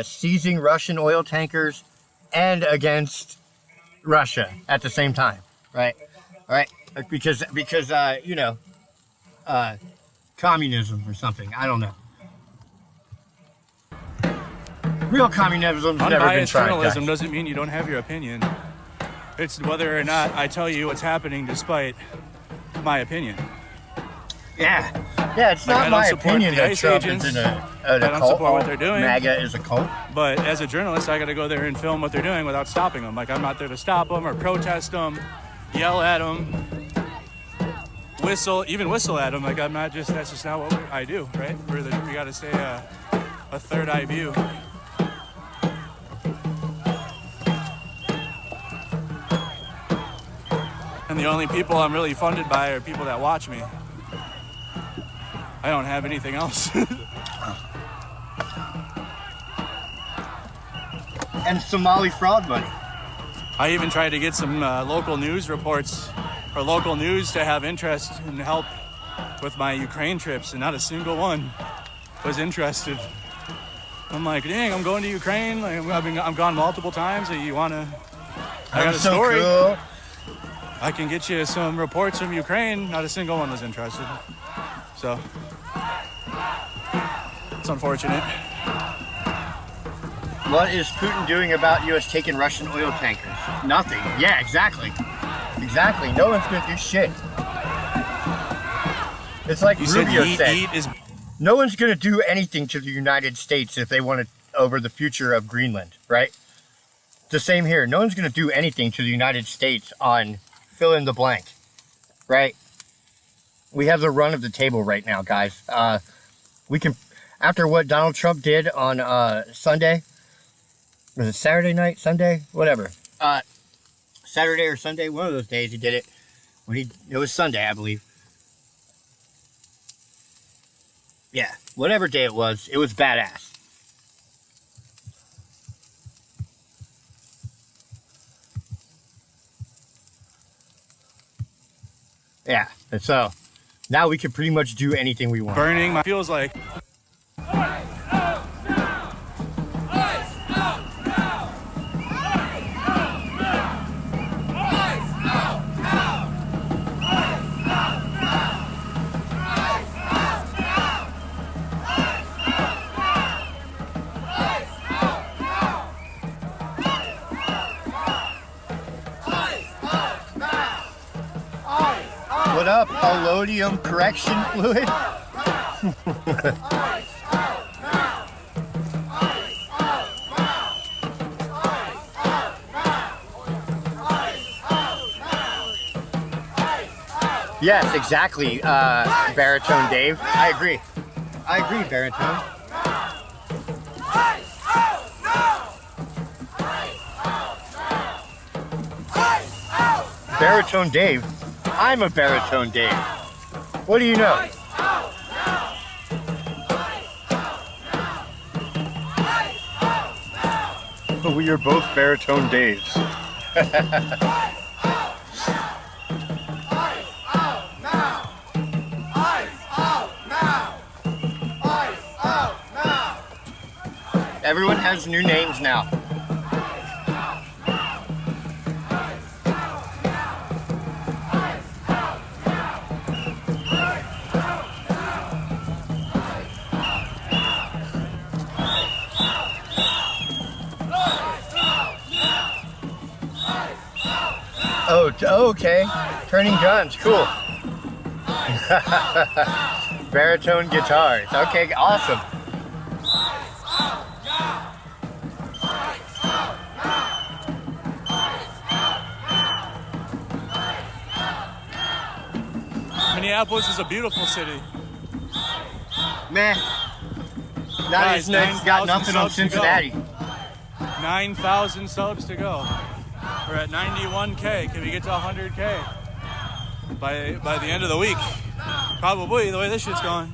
seizing Russian oil tankers and against Russia at the same time, right? All right. Because communism or something. I don't know. Real communism's never been tried. Journalism doesn't mean you don't have your opinion. It's whether or not I tell you what's happening despite my opinion. Yeah, it's not my opinion that Trump is in a cult. I don't support what they're doing. MAGA is a cult. But as a journalist, I got to go there and film what they're doing without stopping them. Like, I'm not there to stop them or protest them, yell at them, whistle at them. Like, I'm not just, that's just not what I do, right? We got to stay a third eye view. And the only people I'm really funded by are people that watch me. I don't have anything else. And Somali fraud money. I even tried to get some local news reports or local news to have interest and help with my Ukraine trips, and not a single one was interested. I'm like, dang, I'm going to Ukraine. Like, I'm gone multiple times. So you wanna? I got a story. Cool. I can get you some reports from Ukraine. Not a single one was interested. So it's unfortunate. What is Putin doing about U.S. taking Russian oil tankers? Nothing. Yeah, exactly. Exactly. No one's going to do shit. It's like Rubio said. No one's going to do anything to the United States if they want to over the future of Greenland, right? The same here. No one's going to do anything to the United States on fill in the blank, right? We have the run of the table right now, guys. We can, after what Donald Trump did on Sunday, was it Saturday night, Sunday, whatever. Saturday or Sunday, one of those days he did it. It was Sunday, I believe. Yeah, whatever day it was badass. Yeah, and so now we can pretty much do anything we want. Burning feels like. What up, allodium correction fluid? Yes, exactly, Baritone Dave. I agree, Baritone. Baritone Dave. I'm a Baritone Dave. What do you know? We are both Baritone Daves. Everyone has new names now. Oh, okay. Turning guns, cool. Baritone guitars. Okay, awesome. Minneapolis is a beautiful city. Meh. Guys, It's got 9,000 nothing on subs to go. Cincinnati. 9,000 subs to go. We're at 91K. Can we get to 100K by the end of the week? Probably, the way this shit's going.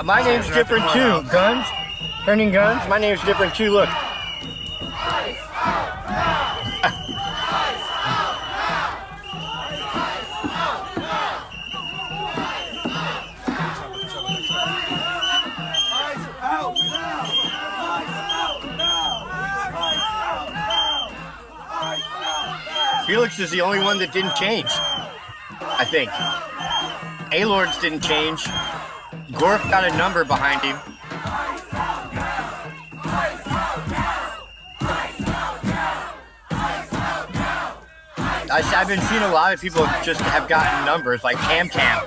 My name's different too. Guns? Turning guns? My name's different too, look. Felix is the only one that didn't change, I think. A-Lords didn't change. Gorf got a number behind him. I've been seeing a lot of people just have gotten numbers, like Tam Tam.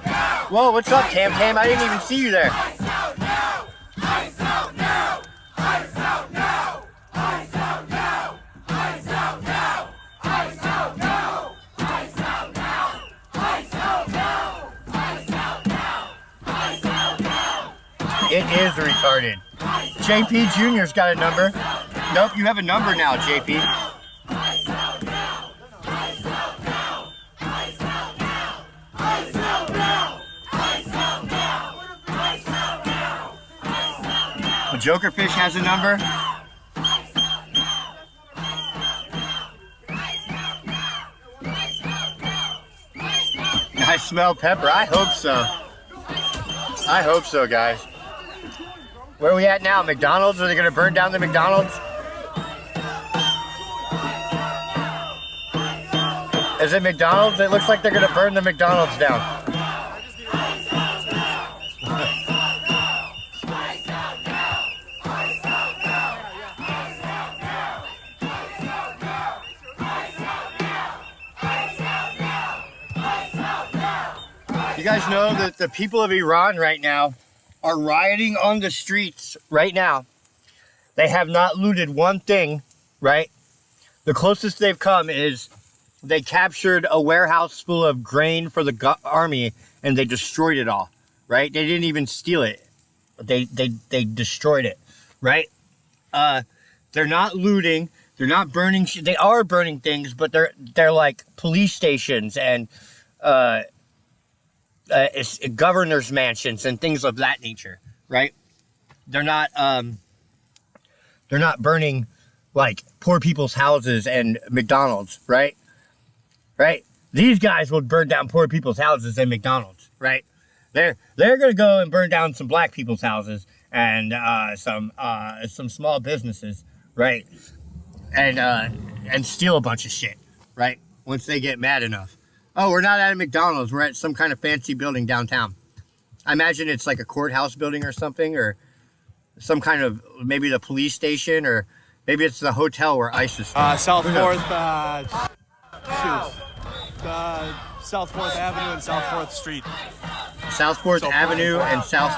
Whoa, what's up, Tam Tam? I didn't even see you there. It is retarded. JP Jr.'s got a number. Nope, you have a number now, JP. The Jokerfish has a number. I smell pepper. I hope so. I hope so, guys. Where are we at now? McDonald's? Are they going to burn down the McDonald's? Is it McDonald's? It looks like they're going to burn the McDonald's down. You You guys know that the people of Iran right now are rioting on the streets right now. They have not looted one thing, right? The closest they've come is they captured a warehouse full of grain for the army and they destroyed it all, right? They didn't even steal it. They destroyed it, right? They're not looting. They're not burning. They are burning things, but they're like police stations and governors' mansions and things of that nature, right? They're not burning like poor people's houses and McDonald's, right? Right? These guys would burn down poor people's houses and McDonald's, right? They're gonna go and burn down some black people's houses and some small businesses, right? And steal a bunch of shit, right? Once they get mad enough. Oh, we're not at a McDonald's. We're at some kind of fancy building downtown. I imagine it's like a courthouse building or something, or some kind of, maybe the police station, or maybe it's the hotel where ICE is. South 4th, South 4th Avenue and South 4th Street. South 4th Avenue and South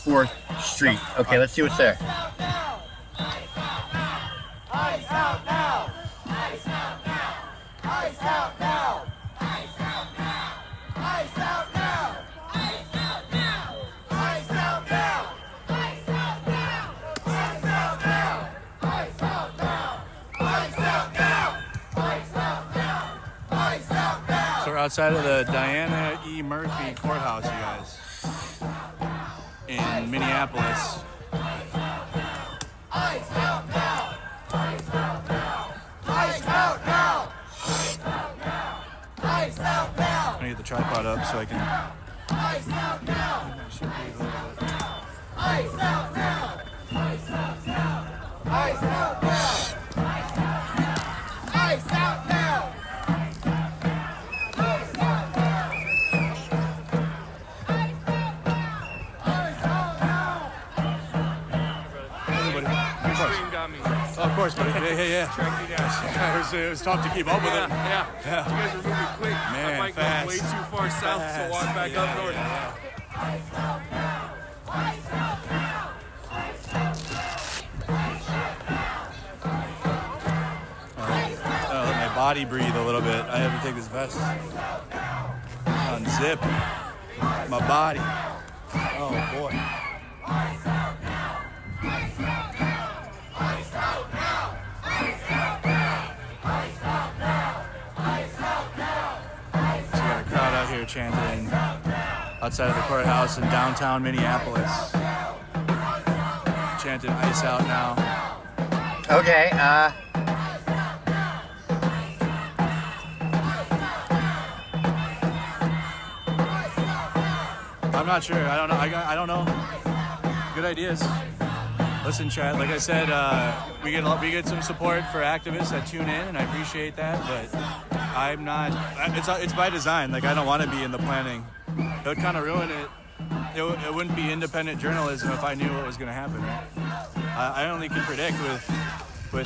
4th Street. Okay, let's see what's there. Ice out now! Ice out now! Ice out now! Ice out now! Ice out now! Ice out now! Ice out now! Ice out now! Ice out now! Ice out now! Ice out now! Ice out now! Ice out now! So we're outside of the Diana E. Murphy courthouse, you guys, in Minneapolis. Ice out now! Ice out now! Ice out now! Ice out now! Ice out now! I'm gonna get the tripod up so I can. Ice out now! Ice out now! Ice out now! Ice out now! Ice out now! Ice out now! Of course, buddy. Yeah. It was tough to keep up with it. Yeah. You guys were moving quick. Man, I might fast. go way too far south, so walk back up north. Let my body breathe a little bit. I have to take this vest. Unzip my body. Oh boy. Chanting outside of the courthouse in downtown Minneapolis. Chanting ice out now. Okay, I'm not sure. I don't know. I don't know. Good ideas. Listen, Chad, like I said, we get some support for activists that tune in, and I appreciate that, but I'm not, it's by design. Like, I don't want to be in the planning. It would kind of ruin it. It wouldn't be independent journalism if I knew what was going to happen, right? I only can predict with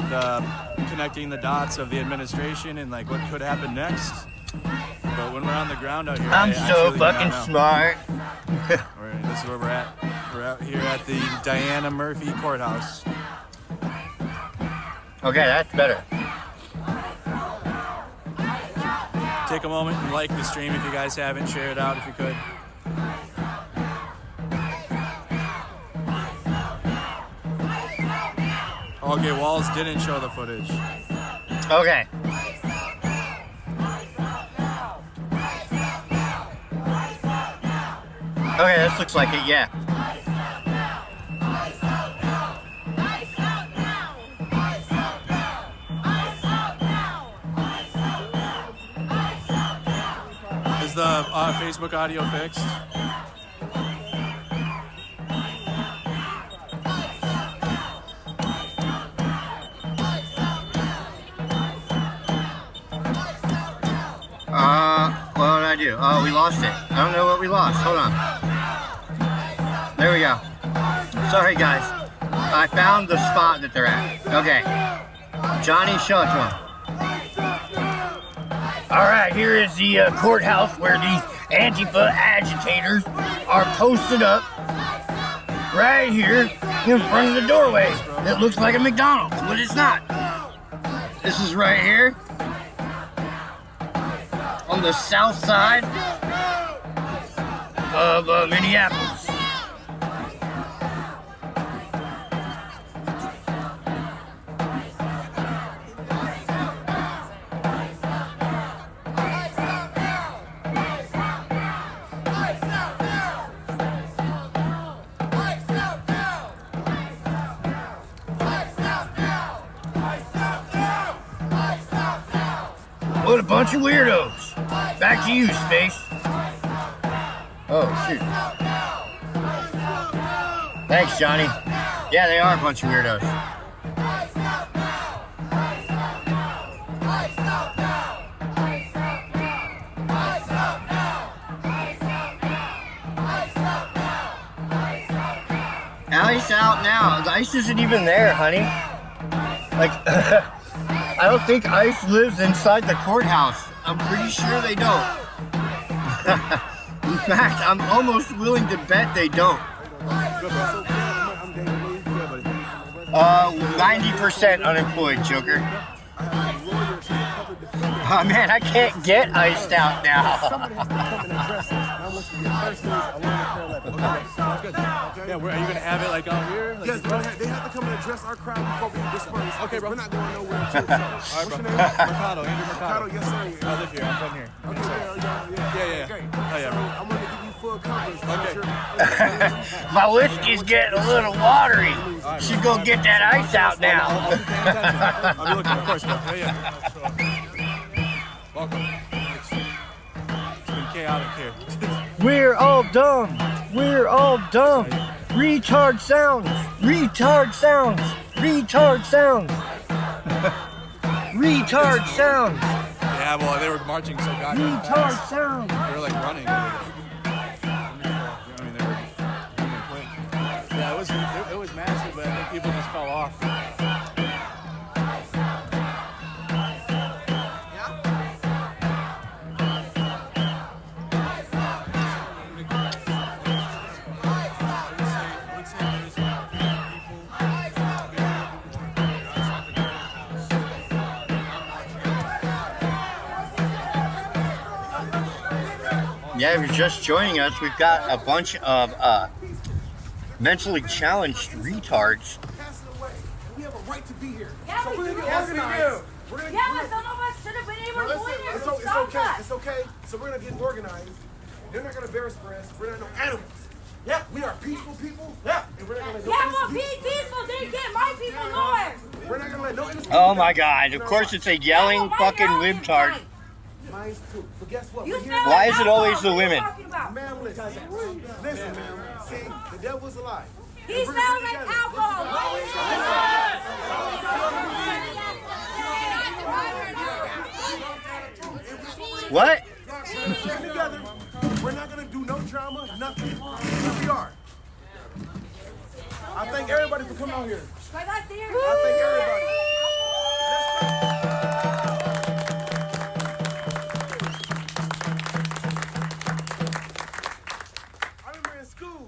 connecting the dots of the administration and like what could happen next. But when we're on the ground out here, I'm so fucking smart. This is where we're at. We're out here at the Diana Murphy Courthouse. Okay, that's better. Take a moment and like the stream if you guys haven't. Share it out if you could. Okay, Walls didn't show the footage. Okay. Okay, this looks like it, yeah. Is the Facebook audio fixed? What did I do? Oh, we lost it. I don't know what we lost. Hold on. There we go. Sorry, guys. I found the spot that they're at. Okay. Johnny, show it to him. All right, here is the courthouse where these Antifa agitators are posted up right here in front of the doorway. It looks like a McDonald's, but it's not. This is right here on the south side of Minneapolis. What a bunch of weirdos. Back to you, Space. Oh, shoot. Thanks, Johnny. Yeah, they are a bunch of weirdos. Ice out now. The ice isn't even there, honey. Like, I don't think ICE lives inside the courthouse. I'm pretty sure they don't. In fact, I'm almost willing to bet they don't. 90% unemployed, Joker. Oh man, I can't get iced out now. Yeah, are you gonna have it like out here? Like Yes, bro. They have to come and address our crowd before we disperse. Okay, bro. We're not going nowhere. All right, bro. Mercado, Andrew Mercado. Yes, sir. I live here. I'm from here. Okay, Yeah. Great. Oh yeah, bro. I'm gonna give you full coverage. Okay. My whiskey's getting a little watery. Should go get that ice out now. I'll be looking, of course, bro. Yeah. Welcome. It's been chaotic here. We're all dumb. We're all dumb. Retard sounds. Retard sounds. Retard sounds. Retard sounds. Yeah, well, they were marching so goddamn Retard fast. sounds. They were like running. I mean, they were moving quick. Yeah, it was massive, but I think people just fell off. Yeah, if you're just joining us, we've got a bunch of mentally challenged retards. We have a right to be here. Yeah, So we we're do. gonna get Yes, organized. We're gonna Yeah, get but some of us should have been able to Listen, go in there. it's Who okay. stopped us? It's okay. So we're gonna get organized. They're not gonna embarrass us. We're not no animals. Yeah, we are peaceful people. Yeah, and we're not gonna let no Yeah, innocent well, be people- peaceful. Didn't get my people nowhere. We're not gonna let no innocent Oh people my die. god, of course it's a yelling fucking libtard. Mine's too. But guess what? You We're smell here- Why like is it always alcohol. the What are you women? talking about? Ma'am, listen, ma'am. See, the devil's alive. He And we're gonna smells be like together. alcohol. What? We're together. We're not gonna do no drama, nothing. Here we are. I thank everybody for coming out here. Like I see her. I thank everybody. I remember in school,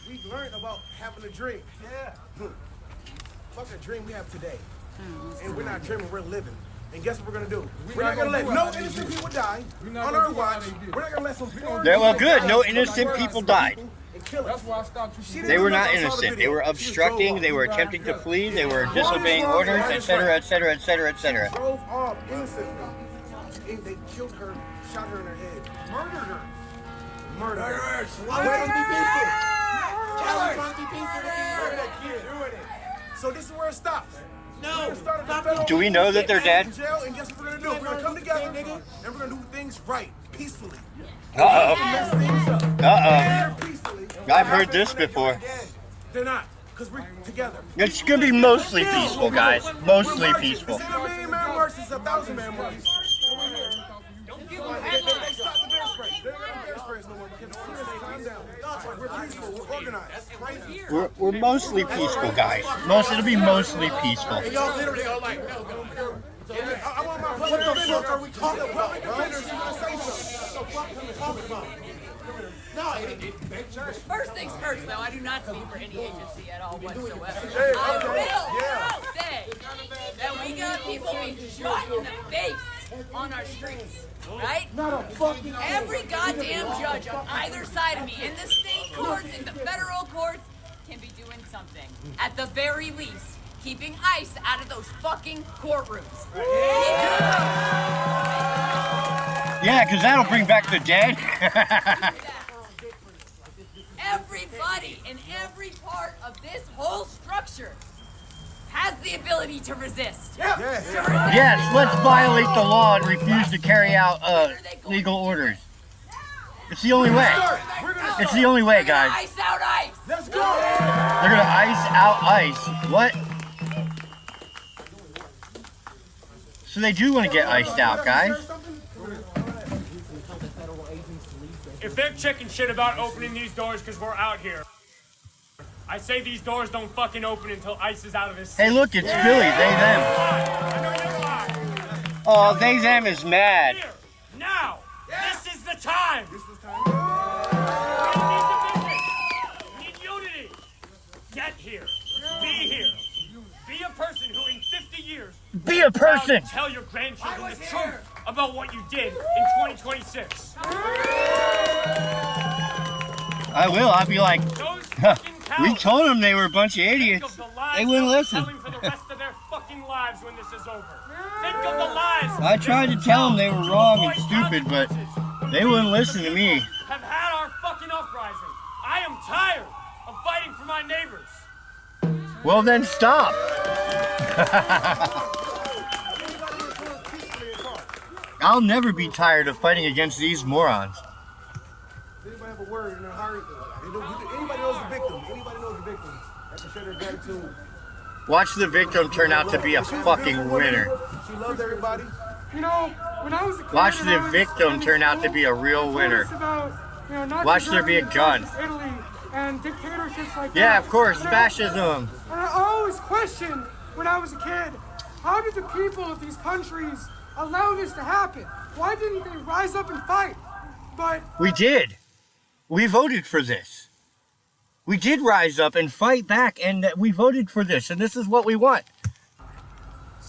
we learned about having a dream. Yeah. Fuck a dream we have today. And we're not dreaming, we're living. And guess what we're gonna do? We're not gonna let no innocent people die on our watch. We're not gonna let some foreign Yeah, well, people good. die No us, innocent murder people us, died. and kill us. That's why I stopped you. They were not innocent. They were obstructing, they were attempting to flee, they were disobeying orders, etc., etc., etc., etc. Drove off innocently. And they killed her, shot her in her head, murdered her. Murdered her. Why would they be peaceful? Kelly trying to be peaceful to murder that kid. Doing it. So this is where it stops. No. Do we know that they're dead? In jail, and guess what we're gonna do? We're gonna come together and we're gonna do things right, peacefully. Uh-oh. Mess things up. Uh-oh. Peacefully. I've heard this before. They're not, because we're together. It's gonna be mostly peaceful, guys. Mostly peaceful. It's not a million-man march, it's 1,000-man march. They stopped the bear spray. They're not bear sprays no more because calm down. We're peaceful, we're organized. We're mostly peaceful, guys. It'll be mostly peaceful. And y'all literally are like, no, I want my public defender. What the fuck are we talking about? Defenders gonna say something. What the fuck are we talking about? No, First things first, though, I do not speak for any agency at all whatsoever. I will say that we got people being shot in the face on our streets, right? Every goddamn judge on either side of me, in the state courts, in the federal courts, can be doing something. At the very least, keeping ICE out of those fucking courtrooms. Yeah, because that'll bring back the dead. Everybody in every part of this whole structure has the ability to resist. Yes, let's violate the law and refuse to carry out legal orders. It's the only way. It's the only way, guys. Ice out ICE. Let's go. They're gonna ice out ICE. What? So they do want to get iced out, guys. If they're chicken shit about opening these doors because we're out here, I say these doors don't fucking open until ICE is out of this. Hey, look, it's Billy. They, them. Oh, they, them is mad. Here, now, this is the time. We need unity. Get here. Be here. Be a person who in 50 years Be a person. tell your grandchildren the truth about what you did in 2026. I will. I'll be like, we told them they were a bunch of idiots. They wouldn't listen. For the rest of their fucking lives when this is over. Think of the lies. I tried to tell them they were wrong and stupid, but they wouldn't listen to me. Have had our fucking uprising. I am tired of fighting for my neighbors. Well, then stop. I'll never be tired of fighting against these morons. Does anybody have a word in their heart? Anybody knows the victim? Anybody knows the victim? That can show their gratitude. Watch the victim turn out to be a fucking winner. She loved everybody. You know, when I was a kid, Watch the victim turn out to be a real winner. Watch there be a gun. Italy and dictatorships like that. Yeah, of course, fascism. And I always questioned when I was a kid, how did the people of these countries allow this to happen? Why didn't they rise up and fight? But we did. We voted for this. We did rise up and fight back, and we voted for this, and this is what we want.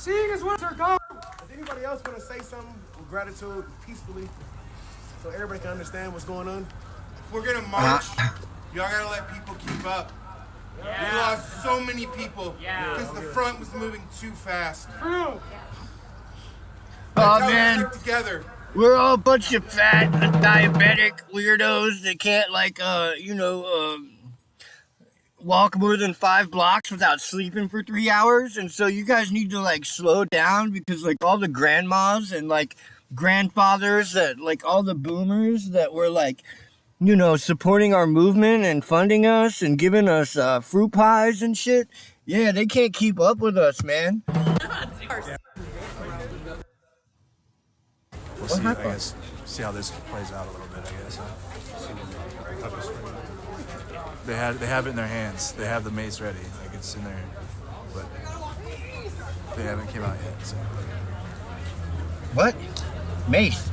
seeing as what are gone. Does anybody else want to say something with gratitude, peacefully, so everybody can understand what's going on? If we're gonna march, y'all gotta let people keep up. We lost so many people because the front was moving too fast. True. Oh man, together. We're all a bunch of fat, diabetic weirdos that can't walk more than 5 blocks without sleeping for 3 hours. And so you guys need to slow down, because all the grandmas and grandfathers that all the boomers that were supporting our movement and funding us and giving us fruit pies and shit. Yeah, they can't keep up with us, man. We'll see, I guess, see how this plays out a little bit, I guess. They have it in their hands. They have the mace ready. It's in there, but they haven't came out yet. So. What? Mace?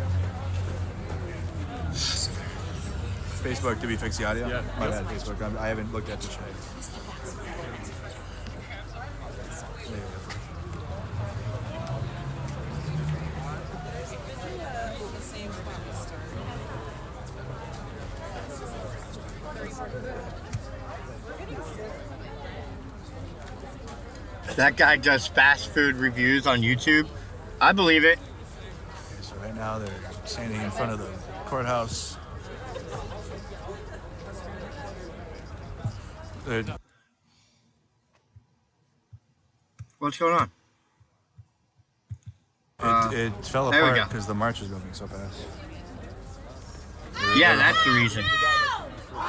Facebook, did we fix the audio? Yeah. My bad, Facebook. I haven't looked at the chat. That guy does fast food reviews on YouTube. I believe it. Okay, so right now they're standing in front of the courthouse. What's going on? It fell there we apart go. because the march was moving so fast. Yeah, that's the reason.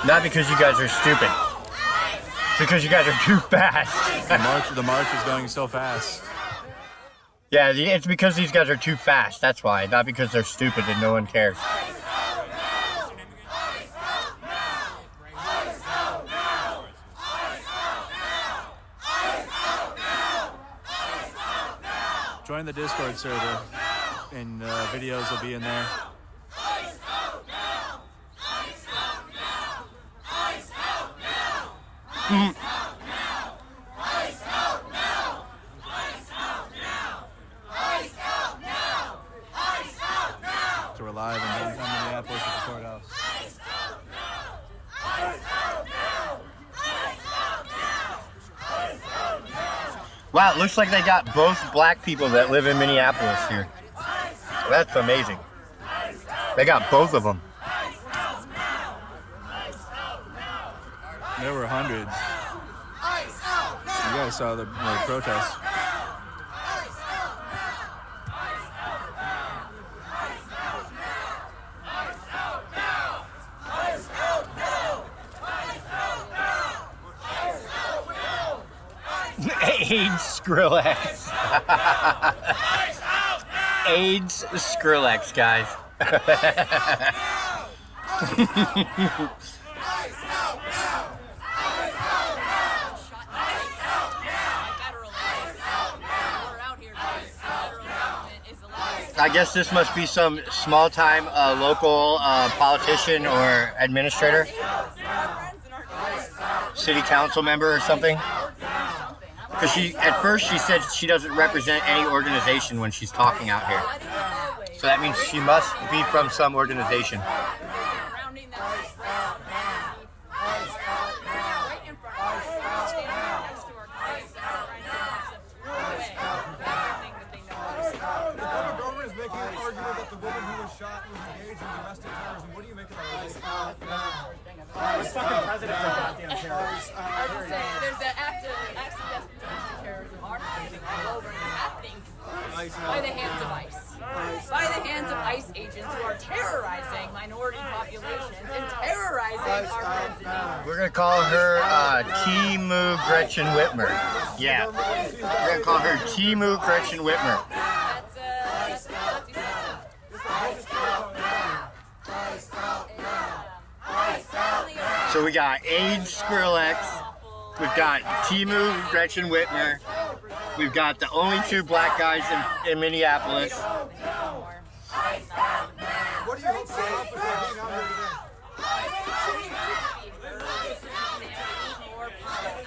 Not because you guys are stupid. It's because you guys are too fast. the march is going so fast. Yeah, it's because these guys are too fast. That's why. Not because they're stupid and no one cares. Join the Discord server, and videos will be in there. ICE out now! ICE out now! ICE out now! ICE out now! ICE out now! ICE out now! ICE out now! ICE out now! So we're live in downtown Minneapolis at the courthouse. ICE out now! ICE out now! ICE out now! ICE out now! Wow, it looks like they got both black people that live in Minneapolis here. That's amazing. They got both of them. There were hundreds. You guys saw the protests. AIDS Skrillex. AIDS Skrillex, guys. I guess this must be some small-time local politician or administrator, city council member or something. Because at first she said she doesn't represent any organization when she's talking out here. So that means she must be from some organization. This fucking president's a goddamn terrorist. There's an act of domestic terrorism all over happening by the hands of ICE. By the hands of ICE agents who are terrorizing minority populations and terrorizing our friends and neighbors. We're gonna call her Timu Gretchen Whitmer. Yeah, we're gonna call her Timu Gretchen Whitmer. So we got AIDS Skrillex, we've got Timu Gretchen Whitmer, we've got the only two black guys in Minneapolis. What do you hope to being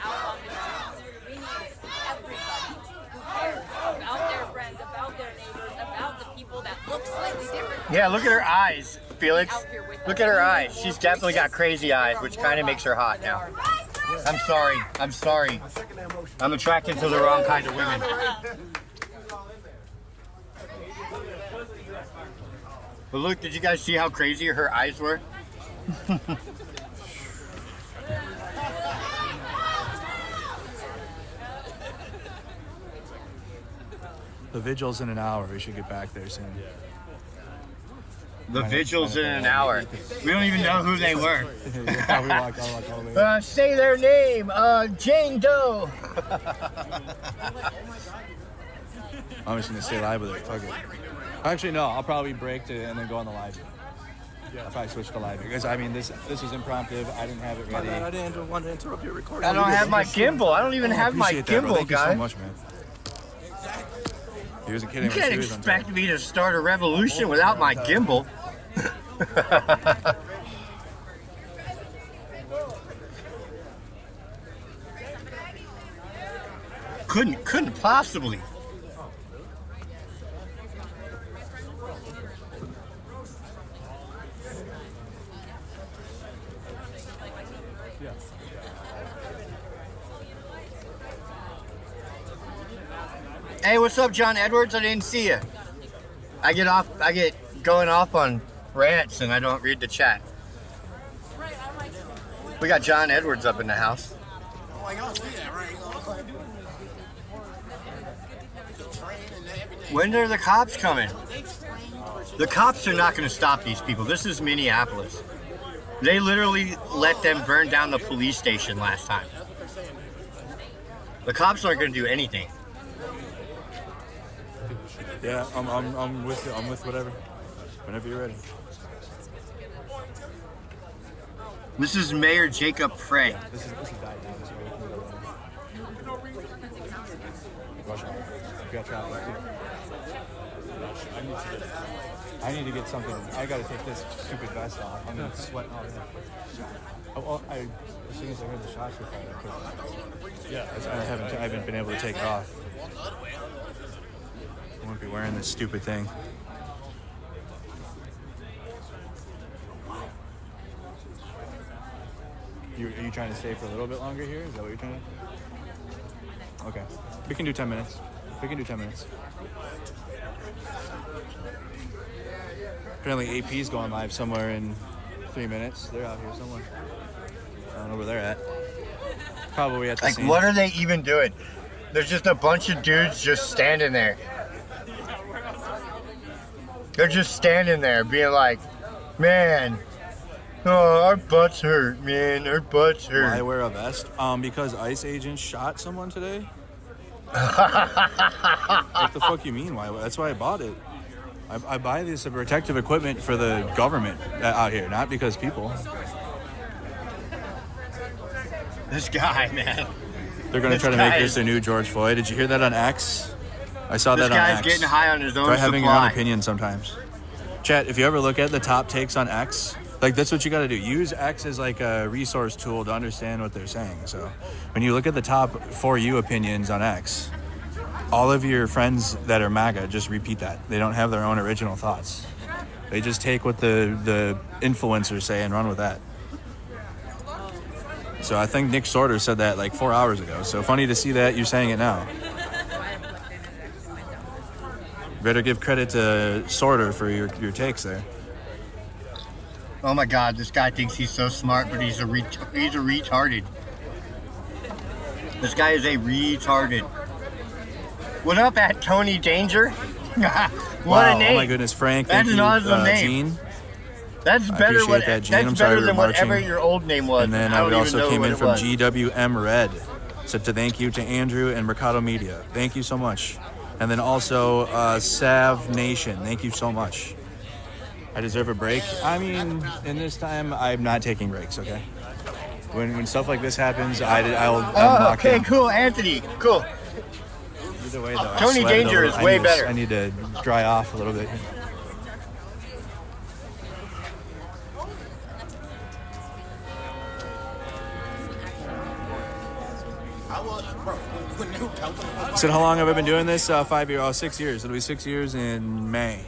out here We need everybody who cares about their friends, about their neighbors, about the people that look slightly different. Yeah, look at her eyes, Felix. Look at her eyes. She's definitely got crazy eyes, which kind of makes her hot now. I'm sorry. I'm sorry. I'm attracted to the wrong kind of women. But look, did you guys see how crazy her eyes were? The vigil's in an hour. We should get back there soon. The vigil's in an hour. We don't even know who they were. Say their name. Jane Doe. I'm just gonna stay live with her. Fuck it. Actually, no. I'll probably break and then go on the live. I'll probably switch to live because I mean this was impromptu. I didn't have it ready. I didn't want to interrupt your recording. I don't have my gimbal. I don't even have my gimbal, Thank guys. you so much, man. He wasn't kidding. You can't expect me to start a revolution without my gimbal. Couldn't possibly. Hey, what's up, John Edwards? I didn't see you. I get going off on rants and I don't read the chat. We got John Edwards up in the house. When are the cops coming? The cops are not going to stop these people. This is Minneapolis. They literally let them burn down the police station last time. The cops aren't going to do anything. Yeah, I'm with you. I'm with whatever. Whenever you're ready. This is Mayor Jacob Frey. This is died down, so we can go Rush hour. We got traffic too. I need to get something. I gotta take this stupid vest off. I'm gonna sweat all day. As soon as I heard the shots were fired, I haven't been able to take it off. I won't be wearing this stupid thing. Are you trying to stay for a little bit longer here? Is that what you're trying to do? Okay. We can do 10 minutes. Apparently AP's going live somewhere in 3 minutes. They're out here somewhere. I don't know where they're at. Probably at the scene. What are they even doing? There's just a bunch of dudes just standing there. They're just standing there being like, man, oh, our butts hurt, man. Our butts hurt. Why wear a vest? Because ICE agents shot someone today. What the fuck you mean? Why? That's why I bought it. I buy this protective equipment for the government out here, not because people. This guy, man. They're going to try to make this a new George Floyd. Did you hear that on X? I saw that on X. This guy's getting high on his own Try having your supply. own opinion sometimes. Chat, if you ever look at the top takes on X, like that's what you got to do. Use X as like a resource tool to understand what they're saying. So when you look at the top For You opinions on X, all of your friends that are MAGA just repeat that. They don't have their own original thoughts. They just take what the influencers say and run with that. So I think Nick Sorter said that like 4 hours ago. So funny to see that you're saying it now. Better give credit to Sorter for your takes there. Oh my God, this guy thinks he's so smart, but he's a retarded. This guy is a retarded. What up, at Tony Danger? What a name! Oh my goodness, Frank. That's an awesome name. Gene. That's better. That's better than whatever your old name was. And then we also came in from GWM Red. So to thank you to Andrew and Mercado Media. Thank you so much. And then also Sav Nation. Thank you so much. I deserve a break. I mean, in this time, I'm not taking breaks. Okay. When stuff like this happens, I'll. Okay, cool, Anthony. Cool. Either way, though, Tony Danger is way better. I need to dry off a little bit. So how long have I been doing this? 5 years. Oh, 6 years. It'll be 6 years in May.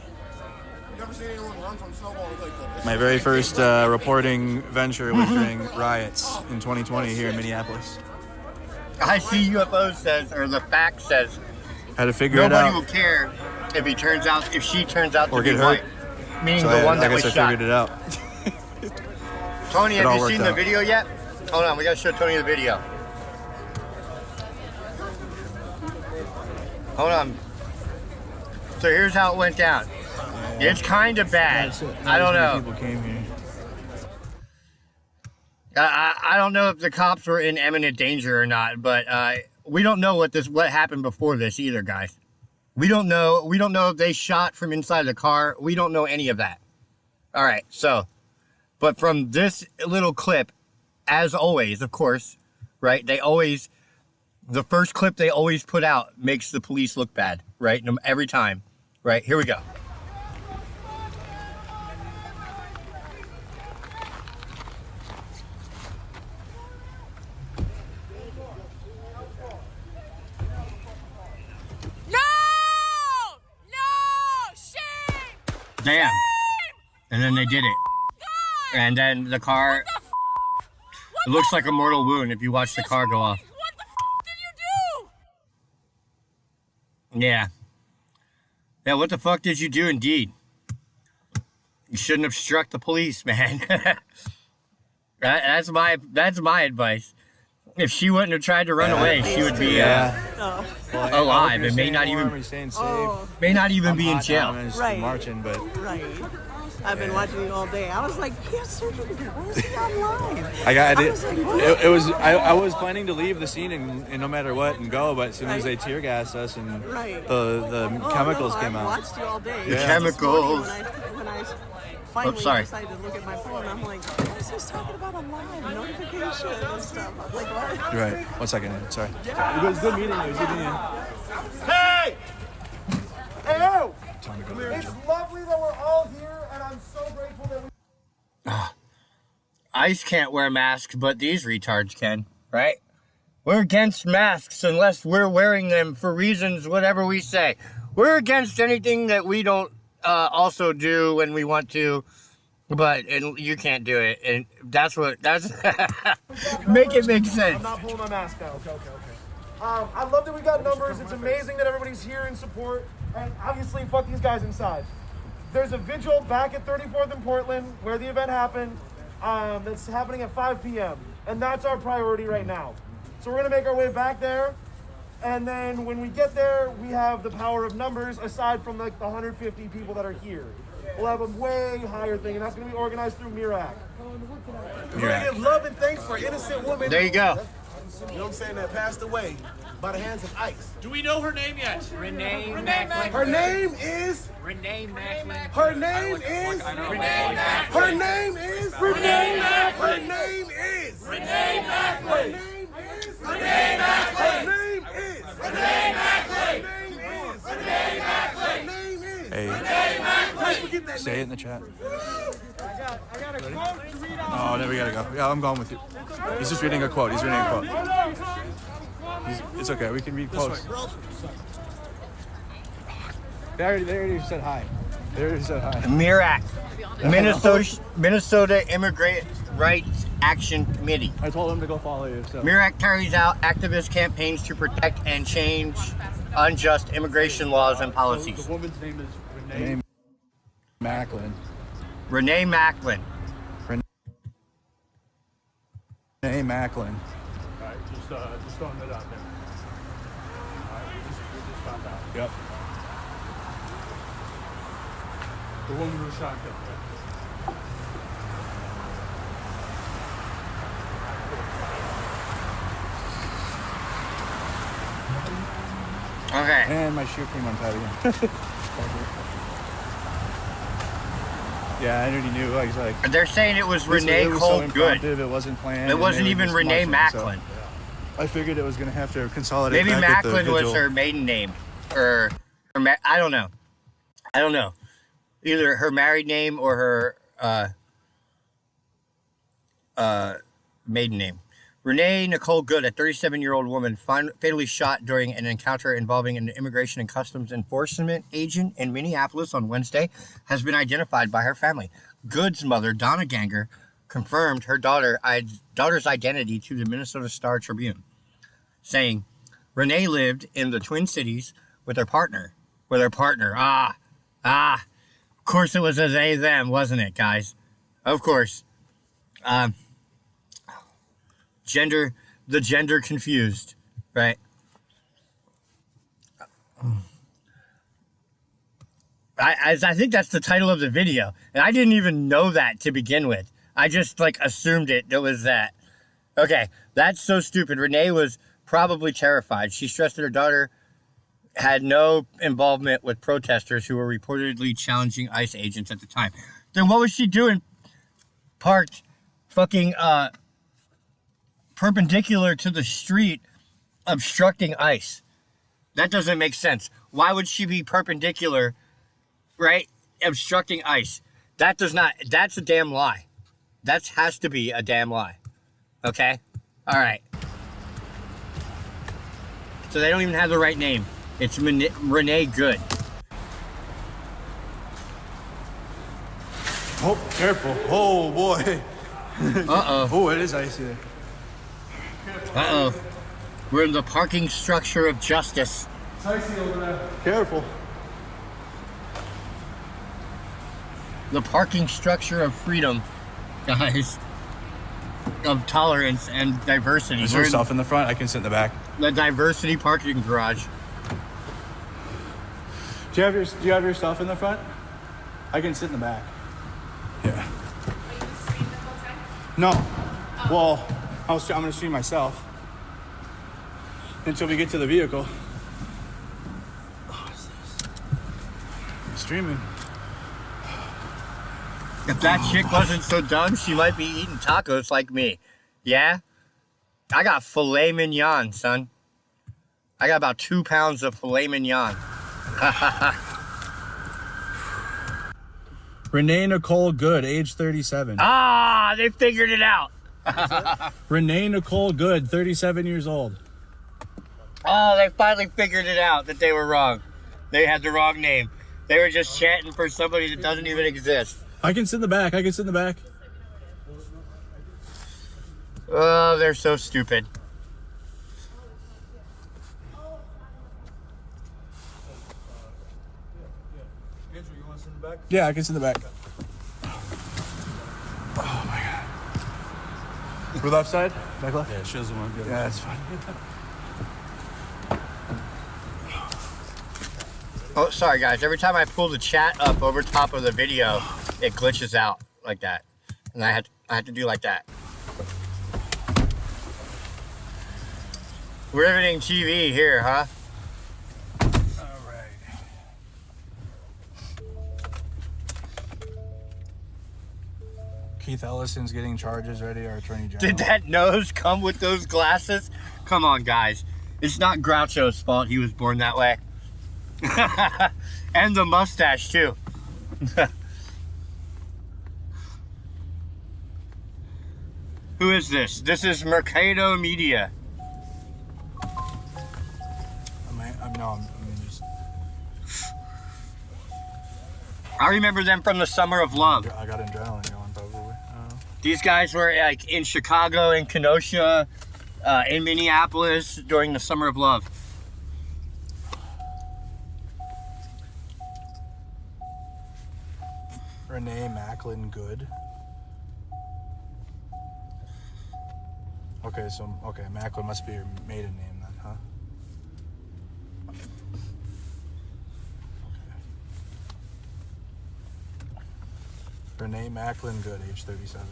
My very first reporting venture was during riots in 2020 here in Minneapolis. I see UFO says, or the fact says, had to figure it out. Nobody will care if she turns out to be hurt. white. Meaning the one that was shot. I figured it out. Tony, have you seen the video yet? Hold on, we gotta show Tony the video. Hold on. So here's how it went down. It's kind of bad. I don't know. People came here. I don't know if the cops were in imminent danger or not, but we don't know what happened before this either, guys. We don't know. We don't know if they shot from inside the car. We don't know any of that. All right. So, but from this little clip, as always, of course, right? The first clip they always put out makes the police look bad, right? Every time, right? Here we go. Damn. And then they did it. And then the car, it looks like a mortal wound if you watch the car go off. What the f*** did you do? Yeah. Yeah, what the fuck did you do indeed? You shouldn't have struck the police, man. That's my advice. If she wouldn't have tried to run away, she would be alive and may not even be in jail. Right. Marching, but right. I've been watching you all day. I was like, yes, sir, where's he online? I was planning to leave the scene and no matter what and go, but as soon as they tear gassed us and the chemicals came out. I watched you all day. The chemicals. When I finally decided to look at my phone, I'm like, what is he talking about online? Notification and stuff. I'm like, what? Right. 1 second. Sorry. It was a good meeting. Hey! Hey, yo! It's lovely that we're all here, and I'm so grateful that we... ICE can't wear masks, but these retards can, right? We're against masks unless we're wearing them for reasons, whatever we say. We're against anything that we don't also do when we want to, and you can't do it. And that's make it make sense. I'm not pulling my mask down. Okay. I love that we got numbers. It's amazing that everybody's here in support. And obviously, fuck these guys inside. There's a vigil back at 34th and Portland where the event happened. That's happening at 5 p.m. And that's our priority right now. So we're going to make our way back there. And then when we get there, we have the power of numbers aside from like the 150 people that are here. We'll have a way higher thing, and that's going to be organized through MIRAC. We're going to give love and thanks for innocent women. There you go. You know what I'm saying? That passed away by the hands of ICE. Do we know her name yet? Renee Macklin. Her name is... Renee Macklin. Her name is... Renee Macklin. Her name is... Renee Macklin. Her name is... Renee Macklin. Her name is... Renee Macklin. Her name is... Renee Macklin. Her name is... Renee Macklin. Her name is... Hey, say it in the chat. I got a quote to read out. Oh, then we gotta go. Yeah, I'm going with you. He's just reading a quote. He's reading a quote. It's okay. We can read quotes. They already said hi. MIRAC, Minnesota Immigrant Rights Action Committee. I told him to go follow you. So. MIRAC carries out activist campaigns to protect and change unjust immigration laws and policies. The woman's name is Renee Macklin. Renee Macklin. Renee Macklin. All right, just throwing it out there. All right, we just found out. Yep. The woman who was shot killed. Okay. And my shoe came untied again. Yeah, I already knew. I was like, they're saying it was Renee Cole Good. It wasn't planned. It wasn't even Renee Macklin. So I figured it was going to have to consolidate. Maybe back Macklin was her maiden name, or I don't know. Either her married name or her maiden name. Renee Nicole Good, a 37-year-old woman fatally shot during an encounter involving an immigration and customs enforcement agent in Minneapolis on Wednesday, has been identified by her family. Good's mother, Donna Ganger, confirmed her daughter's identity to the Minnesota Star Tribune, saying, Renee lived in the Twin Cities with her partner. Of course it was a they, them, wasn't it, guys? Of course. The gender confused, right? I think that's the title of the video, and I didn't even know that to begin with. I just assumed it was that. Okay, that's so stupid. Renee was probably terrified. She stressed that her daughter had no involvement with protesters who were reportedly challenging ICE agents at the time. Then what was she doing? Parked fucking perpendicular to the street, obstructing ICE. That doesn't make sense. Why would she be perpendicular, right? Obstructing ICE. That's a damn lie. That has to be a damn lie. Okay? All right. So they don't even have the right name. It's Renee Good. Oh, careful. Oh, boy. Uh-oh. Oh, it is icy there. Uh-oh. We're in the parking structure of justice. It's icy over there. Careful. The parking structure of freedom, guys. Of tolerance and diversity. Is there yourself in the front? I can sit in the back. The diversity parking garage. Do you have your stuff in the front? I can sit in the back. Yeah. No. Well, I'm going to stream myself until we get to the vehicle. What's this? Streaming. If that chick wasn't so dumb, she might be eating tacos like me. Yeah? I got filet mignon, son. I got about 2 pounds of filet mignon. Renee Nicole Good, age 37. Ah, they figured it out. Renee Nicole Good, 37 years old. Oh, they finally figured it out that they were wrong. They had the wrong name. They were just chanting for somebody that doesn't even exist. I can sit in the back. I can sit in the back. Oh, they're so stupid. Yeah, I can sit in the back. Oh my god. We're left side? Back left? Yeah, she doesn't want to go. Yeah, that's fine. Oh, sorry guys. Every time I pull the chat up over top of the video, it glitches out like that. And I had to do like that. Riveting TV here, huh? Keith Ellison's getting charges ready, our Attorney General. Did that nose come with those glasses? Come on, guys. It's not Groucho's fault he was born that way. And the mustache, too. Who is this? This is Mercado Media. I remember them from the Summer of Love. I got adrenaline going, probably. These guys were like in Chicago, in Kenosha, in Minneapolis during the Summer of Love. Renee Macklin Good. Okay, so Macklin must be your maiden name then, huh? Renee Macklin Good, age 37.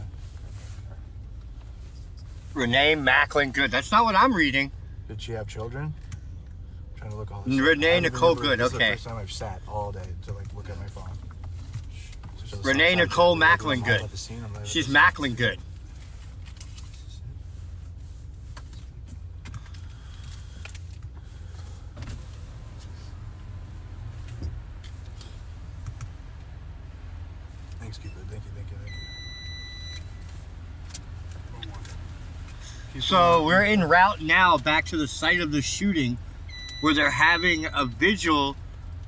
Renee Macklin Good. That's not what I'm reading. Did she have children? I'm trying to look all this. Renee Nicole Good. This is the Okay. first time I've sat all day to like look at my phone. So Renee sometimes Nicole I'm Macklin all Good. at the scene, I'm like, She's Macklin Good. Thanks, Cupid. Thank you. So we're en route now back to the site of the shooting where they're having a vigil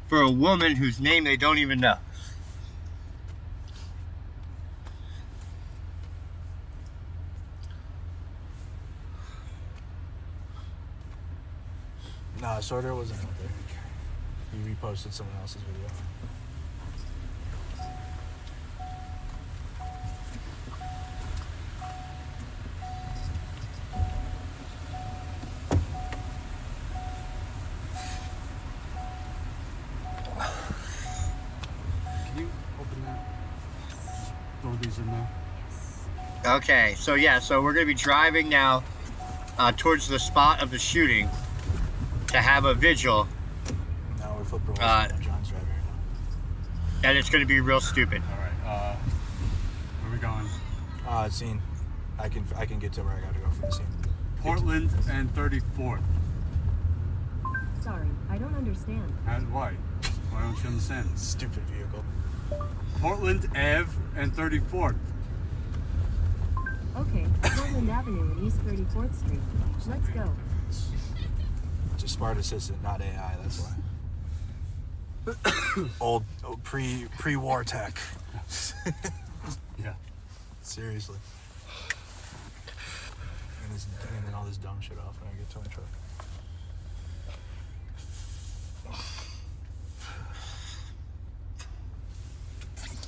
for a woman whose name they don't even know. Nah, Sorter wasn't out there. He reposted someone else's video. Can you open that? Just throw these in there. Okay, so yeah, so we're going to be driving now towards the spot of the shooting to have a vigil. Now we're flipping John's driving right now. And it's going to be real stupid. Alright, where are we going? Scene. I can get to where I gotta go for the scene. Portland and 34th. Sorry, I don't understand. Why? Why don't you understand? Stupid vehicle. Portland Ave and 34th. Okay, Portland Avenue and East 34th Street. Let's go. It's a smart assistant, not AI. That's why. old pre-war tech. Yeah. Seriously. And then all this dumb shit off when I get to my truck.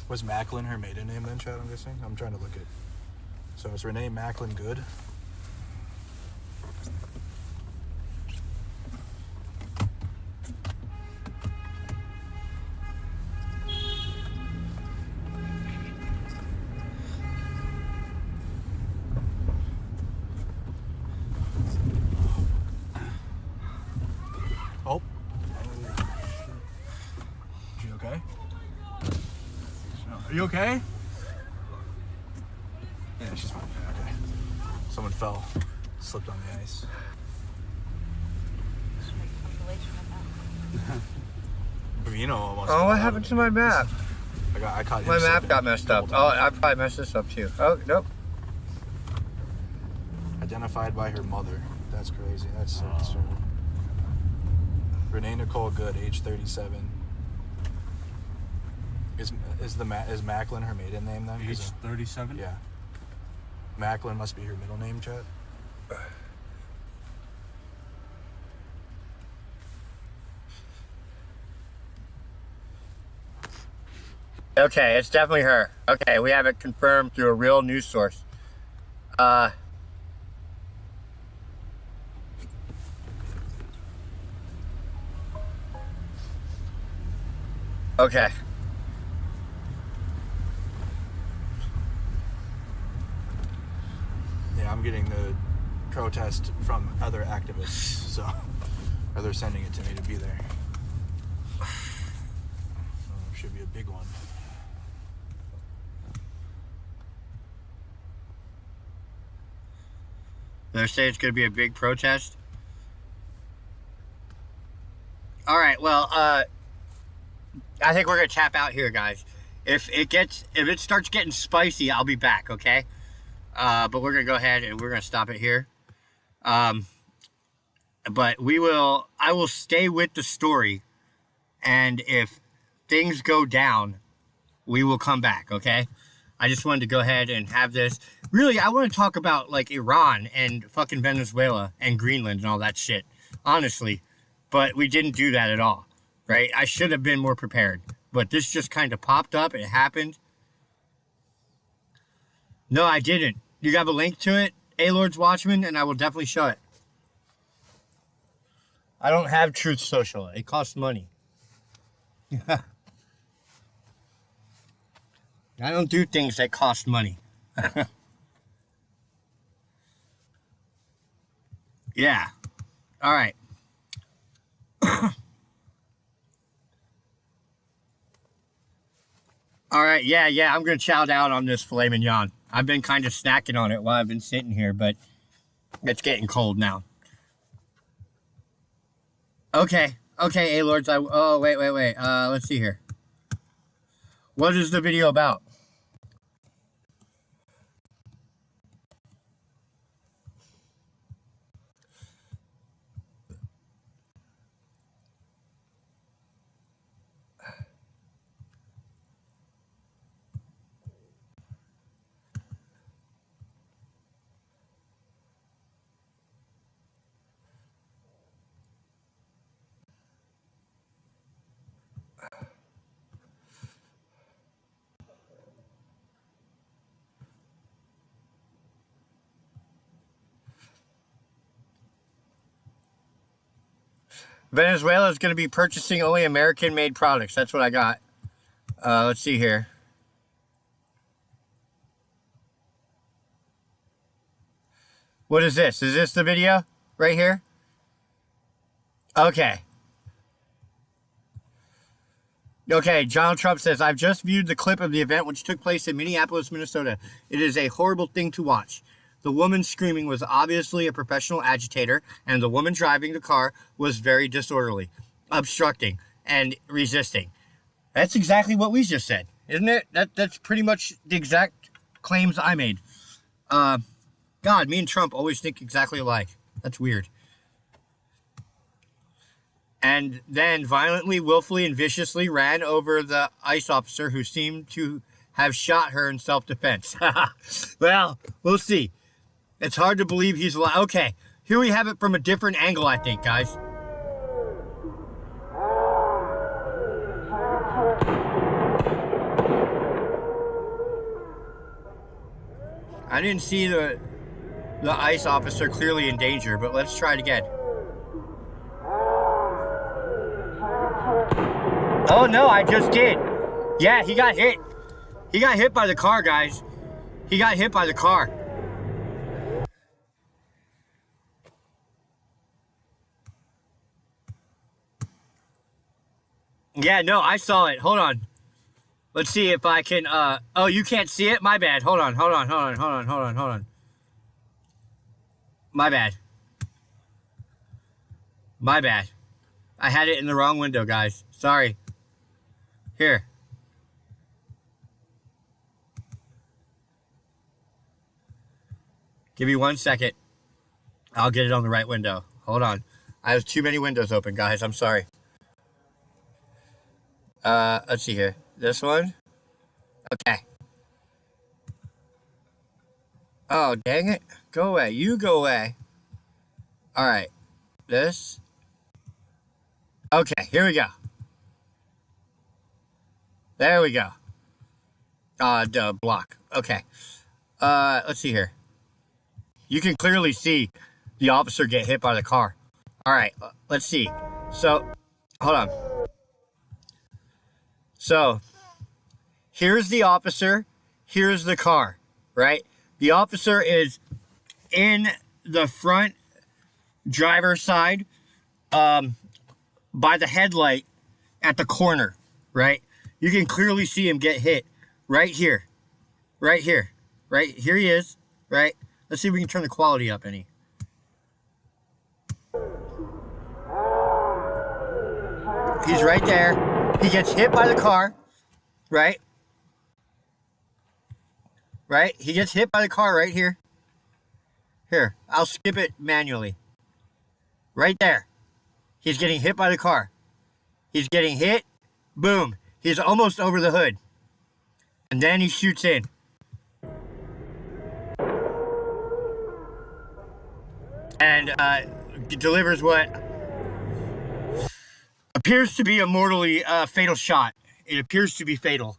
Was Macklin her maiden name then, Chad, I'm guessing? I'm trying to look at. So it's Renee Macklin Good. Oh. Is she okay? Are you okay? Yeah, she's fine. Yeah, okay. Someone fell, slipped on the ice. almost. Oh, what happened to my map? I caught him. My map got messed up. Oh, I probably messed this up too. Oh, nope. Identified by her mother. That's crazy. That's so disturbing. Renee Nicole Good, age 37. Is Macklin her maiden name then? Age 37? Yeah. Macklin must be her middle name, chat. Okay, it's definitely her. Okay, we have it confirmed through a real news source. Okay. Yeah, I'm getting the protest from other activists, so or they're sending it to me to be there. Should be a big one. They're saying it's going to be a big protest. All right, well, I think we're going to tap out here, guys. If it starts getting spicy, I'll be back, okay? But we're going to go ahead and we're going to stop it here. But I will stay with the story, and if things go down, we will come back, okay? I just wanted to go ahead and have this. Really, I want to talk about, like, Iran and fucking Venezuela and Greenland and all that shit, honestly. But we didn't do that at all, right? I should have been more prepared. But this just kind of popped up. It happened. No, I didn't. You have a link to it, A-Lord's Watchman, and I will definitely show it. I don't have Truth Social. It costs money. I don't do things that cost money. Yeah. All right. All right. Yeah. I'm going to chow down on this filet mignon. I've been kind of snacking on it while I've been sitting here, but it's getting cold now. Okay, A-Lords. Oh, wait. Let's see here. What is the video about? Venezuela is going to be purchasing only American-made products. That's what I got. Let's see here. What is this? Is this the video right here? Okay. Okay, Donald Trump says, I've just viewed the clip of the event which took place in Minneapolis, Minnesota. It is a horrible thing to watch. The woman screaming was obviously a professional agitator, and the woman driving the car was very disorderly, obstructing, and resisting. That's exactly what we just said, isn't it? That's pretty much the exact claims I made. God, me and Trump always think exactly alike. That's weird. And then violently, willfully, and viciously ran over the ICE officer who seemed to have shot her in self-defense. Well, we'll see. It's hard to believe he's alive. Okay, here we have it from a different angle, I think, guys. I didn't see the ICE officer clearly in danger, but let's try it again. Oh, no, I just did. Yeah, he got hit. He got hit by the car, guys. He got hit by the car. Yeah, no, I saw it. Hold on. Let's see if I can, oh, you can't see it? My bad. Hold on. My bad. I had it in the wrong window, guys. Sorry. Here. Give me 1 second. I'll get it on the right window. Hold on. I have too many windows open, guys. I'm sorry. Let's see here. This one? Okay. Oh, dang it. Go away. You go away. All right. This. Okay, here we go. There we go. Block. Okay. Let's see here. You can clearly see the officer get hit by the car. All right, let's see. So, hold on. So, here's the officer. Here's the car, right? The officer is in the front driver's side by the headlight at the corner, right? You can clearly see him get hit right here. Right here. Right? Here he is, right? Let's see if we can turn the quality up any. He's right there. He gets hit by the car, right? Right? He gets hit by the car right here. Here, I'll skip it manually. Right there. He's getting hit by the car. He's getting hit. Boom. He's almost over the hood. And then he shoots in. And delivers what appears to be a mortally fatal shot. It appears to be fatal.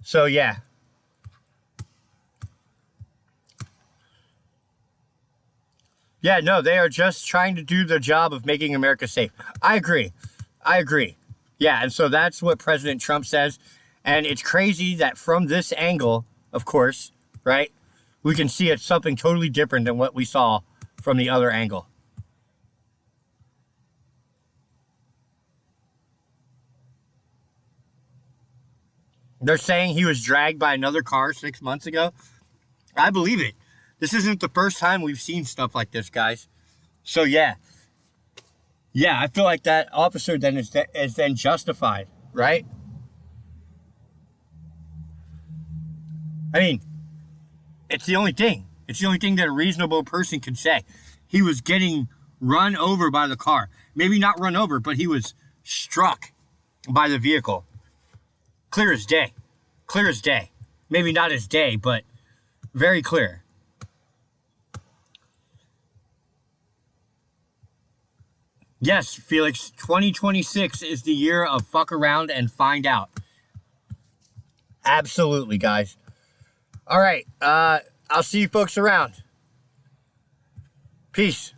So, yeah. Yeah, no, they are just trying to do the job of making America safe. I agree. Yeah, and so that's what President Trump says. And it's crazy that from this angle, of course, right, we can see it's something totally different than what we saw from the other angle. They're saying he was dragged by another car 6 months ago. I believe it. This isn't the first time we've seen stuff like this, guys. So, yeah. Yeah, I feel like that officer then is then justified, right? I mean, it's the only thing. It's the only thing that a reasonable person can say. He was getting run over by the car. Maybe not run over, but he was struck by the vehicle. Clear as day. Clear as day. Maybe not as day, but very clear. Yes, Felix, 2026 is the year of fuck around and find out. Absolutely, guys. All right, I'll see you folks around. Peace.